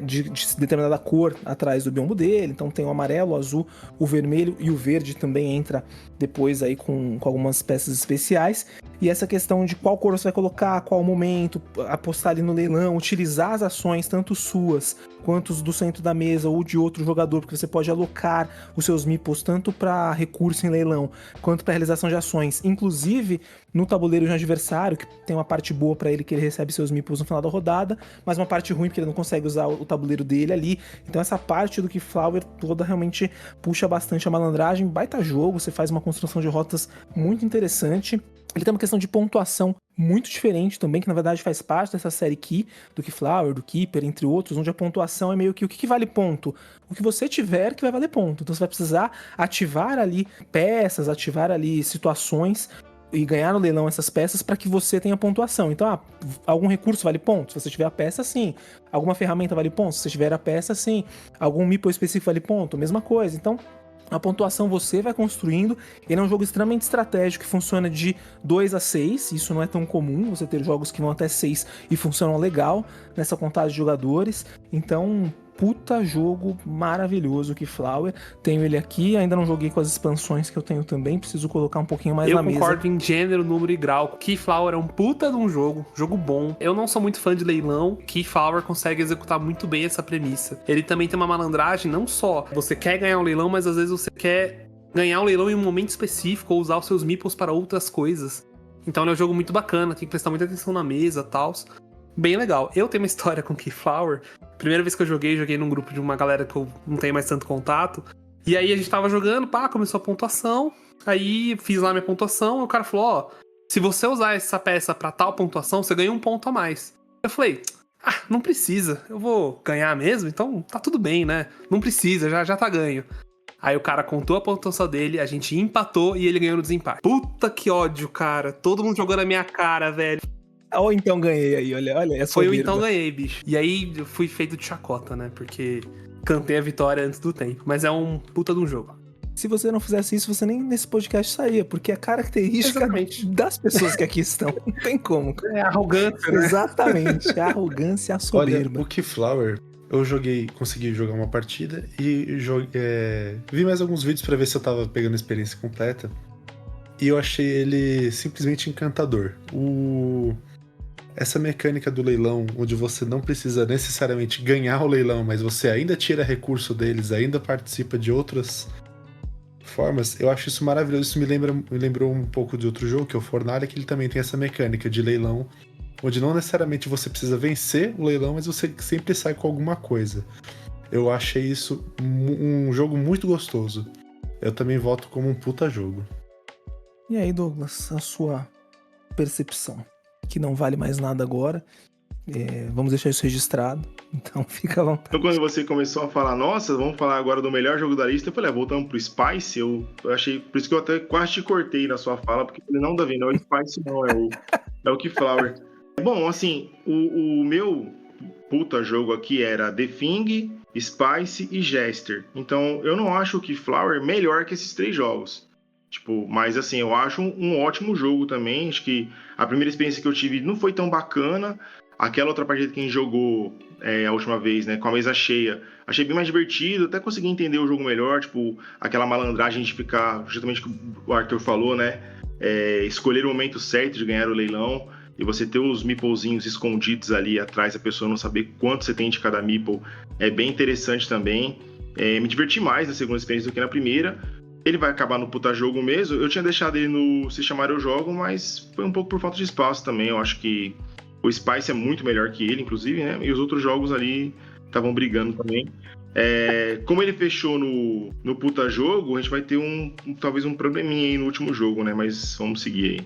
de determinada cor atrás do biombo dele. Então tem o amarelo, o azul, o vermelho e o verde também entra depois aí com algumas peças especiais. E essa questão de qual cor você vai colocar, qual momento, apostar ali no leilão, utilizar as ações, tanto suas quanto do centro da mesa ou de outro jogador, porque você pode alocar os seus meeples tanto para recurso em leilão quanto para realização de ações, inclusive no tabuleiro de um adversário, que tem uma parte boa para ele que ele recebe seus meeples no final da rodada, mas uma parte ruim porque ele não consegue usar o tabuleiro dele ali. Então essa parte do Keyflower toda realmente puxa bastante a malandragem, baita jogo, você faz uma construção de rotas muito interessante. Ele tem uma questão de pontuação muito diferente também, que na verdade faz parte dessa série Key, do Keyflower, do Keeper, entre outros, onde a pontuação é meio que o que vale ponto? O que você tiver que vai valer ponto. Então você vai precisar ativar ali peças, ativar ali situações e ganhar no leilão essas peças para que você tenha pontuação. Então, algum recurso vale ponto? Se você tiver a peça, sim. Alguma ferramenta vale ponto? Se você tiver a peça, sim. Algum meeple específico vale ponto? Mesma coisa. Então, a pontuação você vai construindo. Ele é um jogo extremamente estratégico que funciona de 2 a 6. Isso não é tão comum, você ter jogos que vão até 6 e funcionam legal nessa contagem de jogadores. Então, puta jogo maravilhoso, Keyflower. Tenho ele aqui, ainda não joguei com as expansões que eu tenho também, preciso colocar um pouquinho mais na mesa. Eu concordo em gênero, número e grau. Keyflower é um puta de um jogo bom. Eu não sou muito fã de leilão, Keyflower consegue executar muito bem essa premissa. Ele também tem uma malandragem, não só você quer ganhar um leilão, mas às vezes você quer ganhar um leilão em um momento específico ou usar os seus meeples para outras coisas. Então ele é um jogo muito bacana, tem que prestar muita atenção na mesa e tal. Bem legal. Eu tenho uma história com Keyflower. Primeira vez que eu joguei num grupo de uma galera que eu não tenho mais tanto contato. E aí a gente tava jogando, começou a pontuação. Aí fiz lá minha pontuação e o cara falou, ó, se você usar essa peça pra tal pontuação, você ganha 1 ponto a mais. Eu falei, não precisa, eu vou ganhar mesmo, então tá tudo bem, né? Não precisa, já tá ganho. Aí o cara contou a pontuação dele, a gente empatou e ele ganhou no desempate. Puta que ódio, cara. Todo mundo jogou na minha cara, velho. Ou então ganhei aí, olha, é Foi o então ganhei, bicho. E aí eu fui feito de chacota, né? Porque cantei a vitória antes do tempo. Mas é um puta de um jogo. Se você não fizesse isso, você nem nesse podcast saía, porque é característica das pessoas que aqui estão. Não tem como. É arrogância, né? Exatamente, a arrogância e a soberba. Olha, o Keyflower, eu consegui jogar uma partida e vi mais alguns vídeos pra ver se eu tava pegando a experiência completa. E eu achei ele simplesmente encantador. Essa mecânica do leilão, onde você não precisa necessariamente ganhar o leilão, mas você ainda tira recurso deles, ainda participa de outras formas, eu acho isso maravilhoso. Isso me lembrou um pouco de outro jogo, que é o Fornalha, que ele também tem essa mecânica de leilão, onde não necessariamente você precisa vencer o leilão, mas você sempre sai com alguma coisa. Eu achei isso um jogo muito gostoso. Eu também voto como um puta jogo. E aí, Douglas, a sua percepção? Que não vale mais nada agora. Vamos deixar isso registrado. Então fica à vontade. Então quando você começou a falar, nossa, vamos falar agora do melhor jogo da lista, eu falei, voltamos pro Spice, eu achei, por isso que eu até quase te cortei na sua fala, porque eu falei, não, Davi, não é o Spice não, é o Keyflower. Bom, assim, o meu puta jogo aqui era The Thing, Spice e Jester. Então eu não acho o Keyflower melhor que esses 3 jogos. Mas assim, eu acho um ótimo jogo também. Acho que a primeira experiência que eu tive não foi tão bacana. Aquela outra partida que a gente jogou a última vez, né, com a mesa cheia, achei bem mais divertido, até consegui entender o jogo melhor, aquela malandragem de ficar, justamente o que o Arthur falou, né, escolher o momento certo de ganhar o leilão, e você ter os meeplezinhos escondidos ali atrás, a pessoa não saber quanto você tem de cada meeple, é bem interessante também. Me diverti mais na segunda experiência do que na primeira. Ele vai acabar no puta jogo mesmo. Eu tinha deixado ele no Se Chamar Eu Jogo, mas foi um pouco por falta de espaço também. Eu acho que o Spice é muito melhor que ele, inclusive, né? E os outros jogos ali estavam brigando também. Como ele fechou no puta jogo, a gente vai ter talvez um probleminha aí no último jogo, né? Mas vamos seguir aí.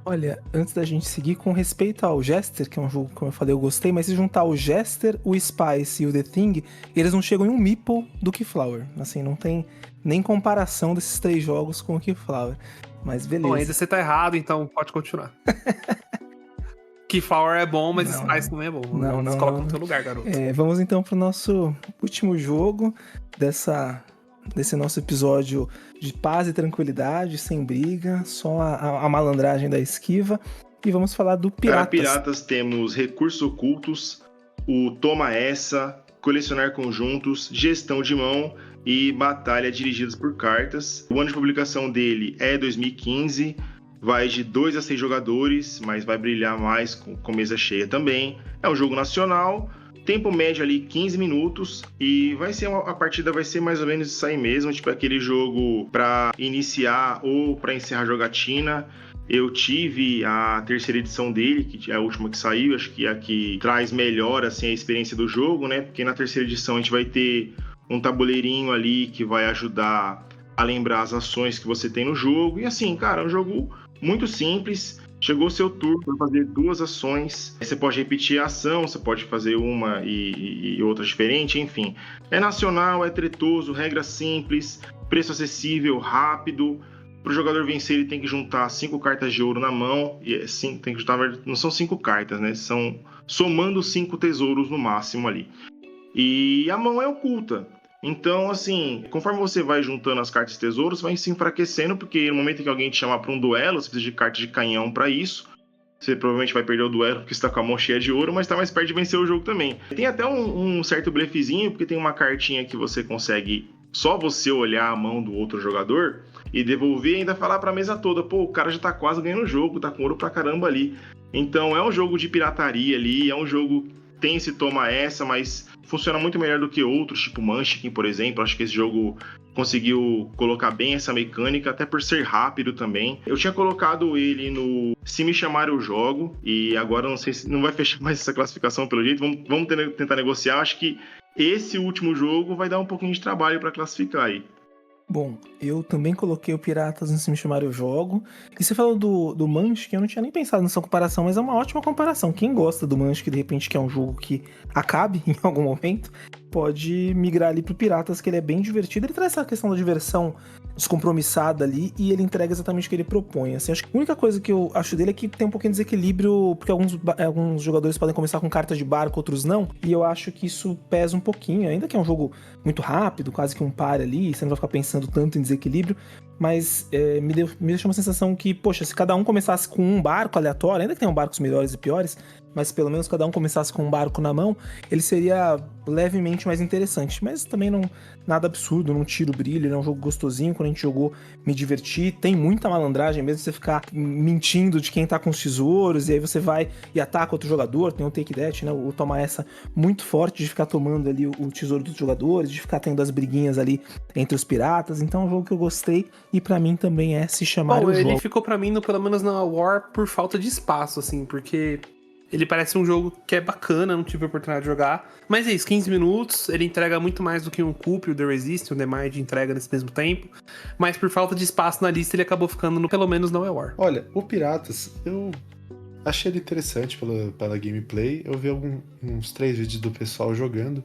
Olha, antes da gente seguir, com respeito ao Jester, que é um jogo, como eu falei, eu gostei, mas se juntar o Jester, o Spice e o The Thing, eles não chegam em um meeple do Keyflower. Assim, não tem nem comparação desses 3 jogos com o Keyflower. Mas beleza. Bom, ainda você tá errado, então pode continuar. Keyflower é bom, mas Spice não é bom. Não. Coloca no teu lugar, garoto. Vamos então pro nosso último jogo desse nosso episódio de paz e tranquilidade, sem briga, só a malandragem da esquiva. E vamos falar do Piratas. Para Piratas temos Recursos Ocultos, o Toma Essa, Colecionar Conjuntos, Gestão de Mão e Batalha Dirigidas por Cartas. O ano de publicação dele é 2015, vai de 2 a 6 jogadores, mas vai brilhar mais com mesa cheia também. É um jogo nacional, tempo médio ali 15 minutos e a partida vai ser mais ou menos isso aí mesmo, aquele jogo para iniciar ou para encerrar a jogatina. Eu tive a 3ª edição dele, que é a última que saiu, acho que é a que traz melhor assim, a experiência do jogo, né? Porque na 3ª edição a gente vai ter um tabuleirinho ali que vai ajudar a lembrar as ações que você tem no jogo. E assim, cara, é um jogo muito simples. Chegou o seu turno para fazer 2 ações. Você pode repetir a ação, você pode fazer uma e outra diferente, enfim. É nacional, é tretoso, regra simples, preço acessível, rápido. Para o jogador vencer, ele tem que juntar 5 cartas de ouro na mão. E tem que juntar, não são 5 cartas, né? São somando 5 tesouros no máximo ali. E a mão é oculta. Então, assim, conforme você vai juntando as cartas de tesouro, você vai se enfraquecendo, porque no momento em que alguém te chamar para um duelo, você precisa de cartas de canhão para isso. Você provavelmente vai perder o duelo porque está com a mão cheia de ouro, mas está mais perto de vencer o jogo também. Tem até um certo blefezinho, porque tem uma cartinha que você consegue só você olhar a mão do outro jogador e devolver e ainda falar para a mesa toda, pô, o cara já está quase ganhando o jogo, tá com ouro pra caramba ali. Então é um jogo de pirataria ali, é um jogo tem esse toma essa, mas funciona muito melhor do que outros, tipo Munchkin, por exemplo. Acho que esse jogo conseguiu colocar bem essa mecânica, até por ser rápido também. Eu tinha colocado ele no Se Me Chamar Eu Jogo, e agora não sei se não vai fechar mais essa classificação pelo jeito, vamos tentar negociar. Acho que esse último jogo vai dar um pouquinho de trabalho para classificar aí. Bom, eu também coloquei o Piratas no Se Me Chamar Eu Jogo. E você falou do Munchkin, eu não tinha nem pensado nessa comparação, mas é uma ótima comparação. Quem gosta do Munchkin, de repente, que é um jogo que acabe em algum momento, pode migrar ali pro Piratas, que ele é bem divertido. Ele traz essa questão da diversão descompromissada ali e ele entrega exatamente o que ele propõe. Assim, acho que a única coisa que eu acho dele é que tem um pouquinho de desequilíbrio, porque alguns jogadores podem começar com cartas de barco, outros não, e eu acho que isso pesa um pouquinho, ainda que é um jogo muito rápido, quase que um par ali, você não vai ficar pensando tanto em desequilíbrio, mas me deixou uma sensação que, poxa, se cada um começasse com um barco aleatório, ainda que tenham barcos melhores e piores, mas pelo menos cada um começasse com um barco na mão, ele seria levemente mais interessante. Mas também não nada absurdo, não tira o brilho, ele é um jogo gostosinho. Quando a gente jogou, me diverti. Tem muita malandragem, mesmo você ficar mentindo de quem tá com os tesouros, e aí você vai e ataca outro jogador, tem um take that, né? O toma essa muito forte de ficar tomando ali o tesouro dos jogadores, de ficar tendo as briguinhas ali entre os piratas. Então é um jogo que eu gostei, e pra mim também é Se Chamar o Jogo. Ele ficou pra mim, pelo menos na War, por falta de espaço, assim, porque ele parece um jogo que é bacana, não tive a oportunidade de jogar. Mas é isso, 15 minutos, ele entrega muito mais do que um Coup, o The Resist, o The Mind entrega nesse mesmo tempo. Mas por falta de espaço na lista, ele acabou ficando, pelo menos, no War. Olha, o Piratas, eu achei ele interessante pela gameplay. Eu vi uns 3 vídeos do pessoal jogando.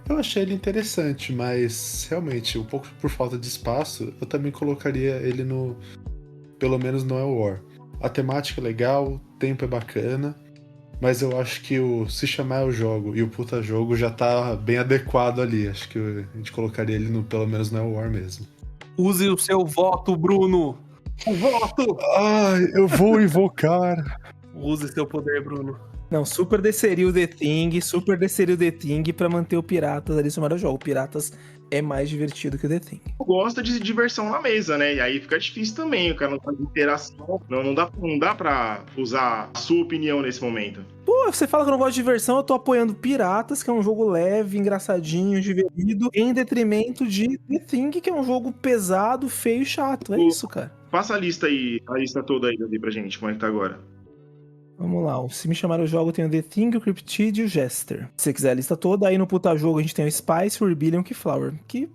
Eu achei ele interessante, mas realmente, um pouco por falta de espaço, eu também colocaria ele pelo menos no War. A temática é legal, o tempo é bacana, mas eu acho que o Se Chamar Eu Jogo e o Puta Jogo já tá bem adequado ali. Acho que a gente colocaria ele pelo menos no War mesmo. Use o seu voto, Bruno! O voto! Ai, eu vou invocar. Use seu poder, Bruno. Não, super desceria o The Thing pra manter o Piratas ali no jogo. O Piratas é mais divertido que o The Thing. Gosta de diversão na mesa, né? E aí fica difícil também, o cara não faz interação. Não dá pra usar a sua opinião nesse momento. Pô, você fala que eu não gosto de diversão, eu tô apoiando Piratas, que é um jogo leve, engraçadinho, divertido, em detrimento de The Thing, que é um jogo pesado, feio e chato. É isso, cara. Passa a lista toda aí pra gente, como é que tá agora. Vamos lá, Se Me Chamar o Jogo tem o The Thing, o Cryptid e o Jester. Se você quiser a lista toda, aí no Puta Jogo a gente tem o Spice, o Rebellion e o Keyflower, que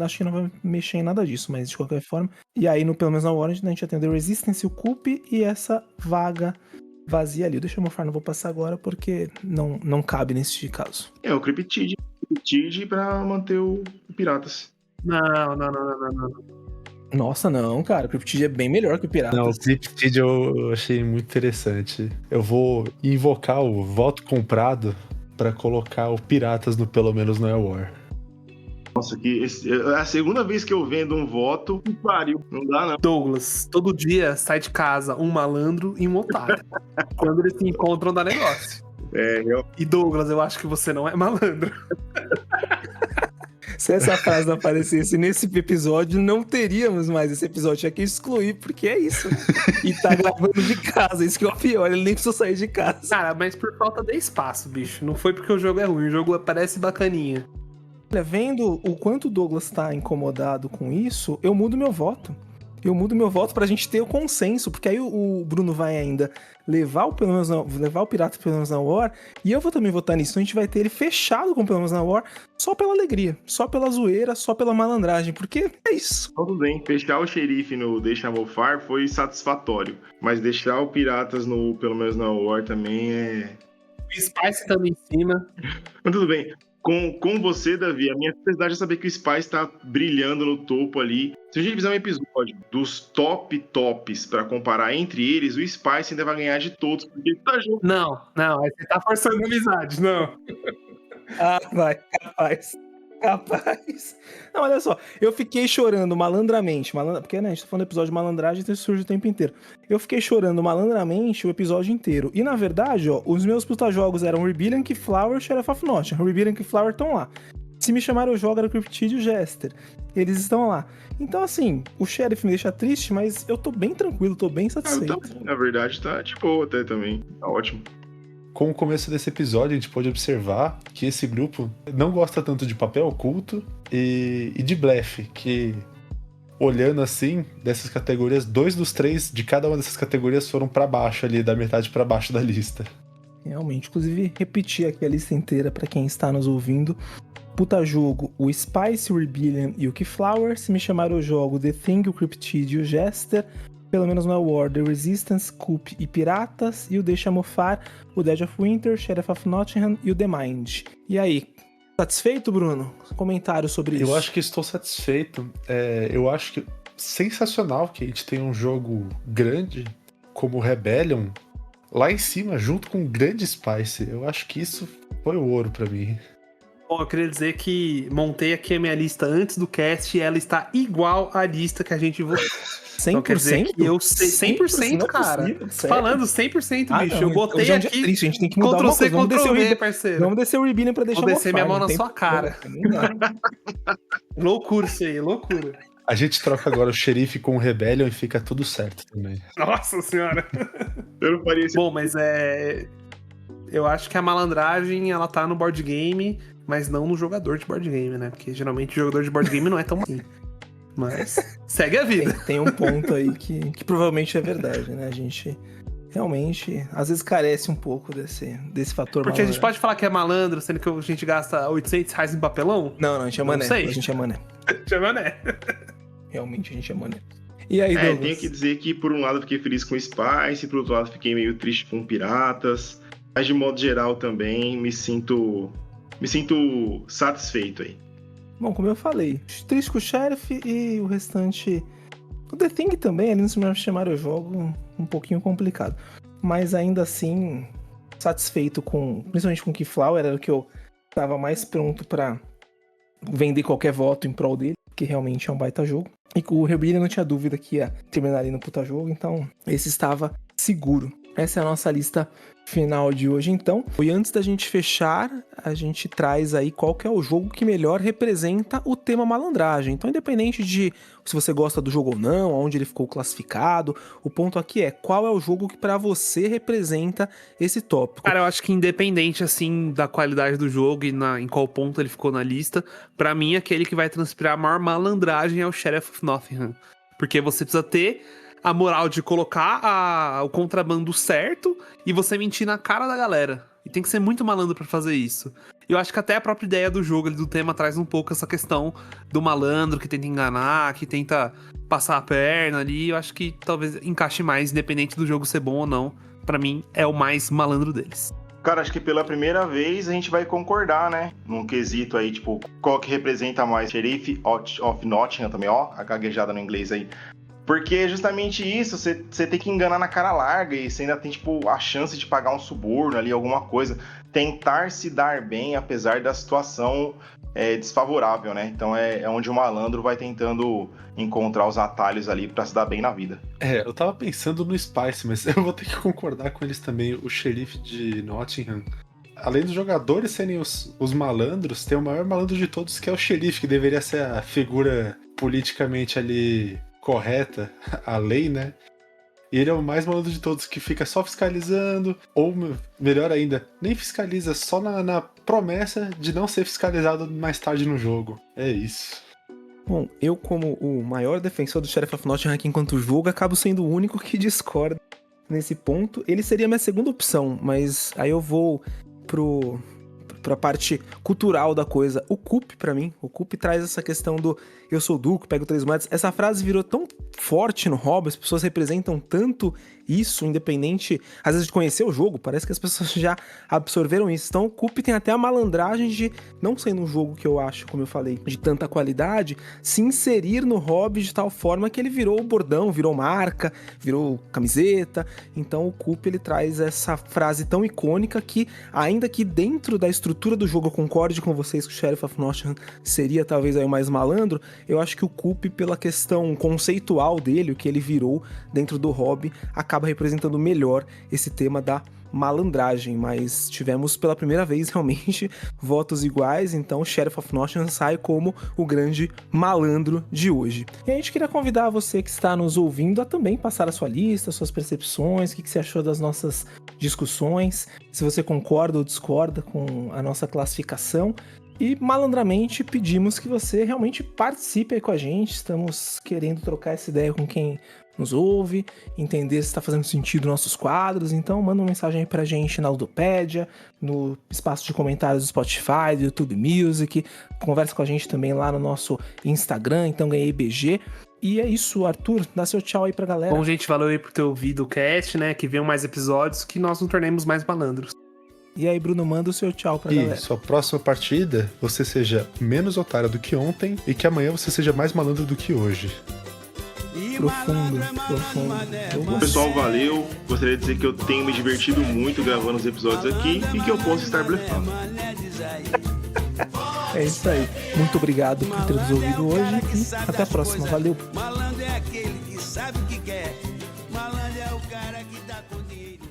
acho que não vai mexer em nada disso, mas de qualquer forma. E aí, pelo menos na Orange, a gente já tem o The Resistance, o Coup e essa vaga vazia ali. Deixa eu mostrar, não vou passar agora porque não cabe nesse caso. É o Cryptid pra manter o Piratas. Não. Nossa, não, cara. O Cryptid é bem melhor que o Piratas. Não, o Cryptid eu achei muito interessante. Eu vou invocar o voto comprado pra colocar o Piratas pelo menos no War. Nossa, é a segunda vez que eu vendo um voto, que pariu. Não dá, não. Douglas, todo dia sai de casa um malandro e um otário. Quando eles se encontram, dá negócio. E Douglas, eu acho que você não é malandro. Se essa frase não aparecesse nesse episódio, não teríamos mais esse episódio. Tinha que excluir, porque é isso. E tá gravando de casa, isso que é o pior, ele nem precisou sair de casa. Cara, mas por falta de espaço, bicho. Não foi porque o jogo é ruim, o jogo parece bacaninha. Olha, vendo o quanto o Douglas tá incomodado com isso, eu mudo meu voto. Eu mudo meu voto pra gente ter o consenso, porque aí o Bruno vai ainda levar o Pirata pelo menos na War, e eu vou também votar nisso. Então a gente vai ter ele fechado com pelo menos na War, só pela alegria, só pela zoeira, só pela malandragem, porque é isso. Tudo bem, fechar o xerife no Deixa Mofar foi satisfatório, mas deixar o Piratas pelo menos na War também é... O Spice também em cima. Mas tudo bem. Com você, Davi, a minha felicidade é saber que o Spice tá brilhando no topo ali. Se a gente fizer um episódio dos tops pra comparar entre eles, o Spice ainda vai ganhar de todos, porque ele tá junto. Não, aí você tá forçando a amizade, não. Ah, vai, capaz. Não, olha só, eu fiquei chorando malandramente, porque né, a gente tá falando do episódio de malandragem, então isso surge o tempo inteiro. Eu fiquei chorando malandramente o episódio inteiro. E na verdade, ó, os meus puta-jogos eram Rebellion, Keyflower e Sheriff of Nottingham. Rebellion e Keyflower estão lá. Se Me Chamar Eu Jogo era o Cryptid e o Jester. Eles estão lá. Então, assim, o Sheriff me deixa triste, mas eu tô bem tranquilo, tô bem satisfeito. Na verdade, tá de boa até também. Tá ótimo. Com o começo desse episódio, a gente pode observar que esse grupo não gosta tanto de papel oculto e de blefe, que olhando assim, dessas categorias, 2 dos 3 de cada uma dessas categorias foram pra baixo ali, da metade pra baixo da lista. Realmente, inclusive, repetir aqui a lista inteira pra quem está nos ouvindo. Puta jogo, o Spice, o Rebellion e o Keyflower. Se me chamar eu jogo The Thing, o Cryptid e o Jester. Pelo menos no War, The Resistance, Coop e Piratas. E o Deixa Mofar, o Dead of Winter, Sheriff of Nottingham e o The Mind. E aí, satisfeito, Bruno? Comentário sobre isso. Eu acho que estou satisfeito. Eu acho que sensacional que a gente tem um jogo grande como Rebellion lá em cima, junto com o grande Spice. Eu acho que isso foi o ouro pra mim. Bom, eu queria dizer que montei aqui a minha lista antes do cast e ela está igual à lista que a gente votou. 100%? Então quer dizer que eu sei 100%, cara. Possível, sério? Falando 100%, bicho. Não, eu botei hoje é um dia aqui triste, a gente tem que mudar Ctrl uma C, coisa. Ctrl V, parceiro. Vamos descer o Rebellion pra deixar Vou descer minha mão na Não sua cara. Não dá. Loucura isso aí, loucura. A gente troca agora o xerife com o Rebellion e fica tudo certo também. Nossa senhora. Eu não faria isso. Bom, mas eu acho que a malandragem, ela tá no board game, mas não no jogador de board game, né? Porque geralmente o jogador de board game não é tão assim. Mas segue a vida. Tem um ponto aí que provavelmente é verdade, né? A gente realmente, às vezes, carece um pouco desse fator Porque a gente pode falar que é malandro, sendo que a gente gasta R$800 em papelão? Não, a gente é mané. sei. A gente é mané. Chama, né? Realmente a gente é mané. E aí, Douglas? Tenho que dizer que por um lado fiquei feliz com o Spice, por outro lado fiquei meio triste com Piratas. Mas de modo geral também me sinto satisfeito aí. Bom, como eu falei, triste com o Sheriff e o restante... O The Thing também, ali no me chamaram eu jogo um pouquinho complicado. Mas ainda assim, satisfeito principalmente com o Keyflower, era o que eu tava mais pronto pra vender qualquer voto em prol dele, que realmente é um baita jogo. E com o Rebellion não tinha dúvida que ia terminar ali no puta jogo, então esse estava seguro. Essa é a nossa lista final de hoje, então. E antes da gente fechar, a gente traz aí qual que é o jogo que melhor representa o tema malandragem. Então, independente de se você gosta do jogo ou não, onde ele ficou classificado, o ponto aqui é qual é o jogo que pra você representa esse tópico. Cara, eu acho que independente, assim, da qualidade do jogo e em qual ponto ele ficou na lista, pra mim, aquele que vai transpirar a maior malandragem é o Sheriff of Nottingham. Porque você precisa ter a moral de colocar o contrabando certo e você mentir na cara da galera. E tem que ser muito malandro pra fazer isso. Eu acho que até a própria ideia do jogo, do tema, traz um pouco essa questão do malandro que tenta enganar, que tenta passar a perna ali. Eu acho que talvez encaixe mais, independente do jogo ser bom ou não. Pra mim, é o mais malandro deles. Cara, acho que pela primeira vez a gente vai concordar, né? Num quesito aí, tipo, qual que representa mais Sheriff of Nottingham também, ó, a gaguejada no inglês aí. Porque é justamente isso, você tem que enganar na cara larga e você ainda tem, tipo, a chance de pagar um suborno ali, alguma coisa. Tentar se dar bem, apesar da situação desfavorável, né? Então é onde o malandro vai tentando encontrar os atalhos ali pra se dar bem na vida. Eu tava pensando no Spice, mas eu vou ter que concordar com eles também. O xerife de Nottingham, além dos jogadores serem os malandros, tem o maior malandro de todos, que é o xerife, que deveria ser a figura politicamente ali correta, a lei, né? E ele é o mais malandro de todos, que fica só fiscalizando, ou melhor ainda, nem fiscaliza, só na promessa de não ser fiscalizado mais tarde no jogo. É isso. Bom, eu como o maior defensor do Sheriff of Nottingham aqui enquanto jogo, acabo sendo o único que discorda nesse ponto. Ele seria a minha segunda opção, mas aí eu vou pra parte cultural da coisa. O Coop, pra mim, o Coop traz essa questão do eu sou Duco, pego 3 moedas. Essa frase virou tão forte no hobby, as pessoas representam tanto isso, independente, às vezes, de conhecer o jogo, parece que as pessoas já absorveram isso. Então o Coop tem até a malandragem de, não sendo um jogo que eu acho, como eu falei, de tanta qualidade, se inserir no hobby de tal forma que ele virou bordão, virou marca, virou camiseta. Então o Coop, ele traz essa frase tão icônica que, ainda que dentro da estrutura do jogo eu concorde com vocês que o Sheriff of Nottingham seria talvez aí o mais malandro, eu acho que o Coop, pela questão conceitual dele, o que ele virou dentro do hobby, acaba representando melhor esse tema da malandragem, mas tivemos pela primeira vez realmente votos iguais, então o Sheriff of Nottingham sai como o grande malandro de hoje. E a gente queria convidar você que está nos ouvindo a também passar a sua lista, suas percepções, o que você achou das nossas discussões, se você concorda ou discorda com a nossa classificação. E malandramente pedimos que você realmente participe aí com a gente. Estamos querendo trocar essa ideia com quem nos ouve, entender se está fazendo sentido nossos quadros. Então manda uma mensagem aí pra gente na Ludopédia, no espaço de comentários do Spotify, do YouTube Music. Conversa com a gente também lá no nosso Instagram, então ganhei BG. E é isso, Arthur, dá seu tchau aí pra galera. Bom, gente, valeu aí por ter ouvido o cast, né? Que venham mais episódios, que nós nos tornemos mais malandros. E aí, Bruno, manda o seu tchau pra galera. E sua próxima partida, você seja menos otário do que ontem e que amanhã você seja mais malandro do que hoje. Profundo. Pessoal, valeu. Gostaria de dizer que eu tenho me divertido muito gravando os episódios aqui e que eu posso estar blefando. É isso aí. Muito obrigado por ter nos ouvido hoje e até a próxima. Valeu. Malandro é aquele que sabe o que quer. Malandro é o cara que tá com dinheiro.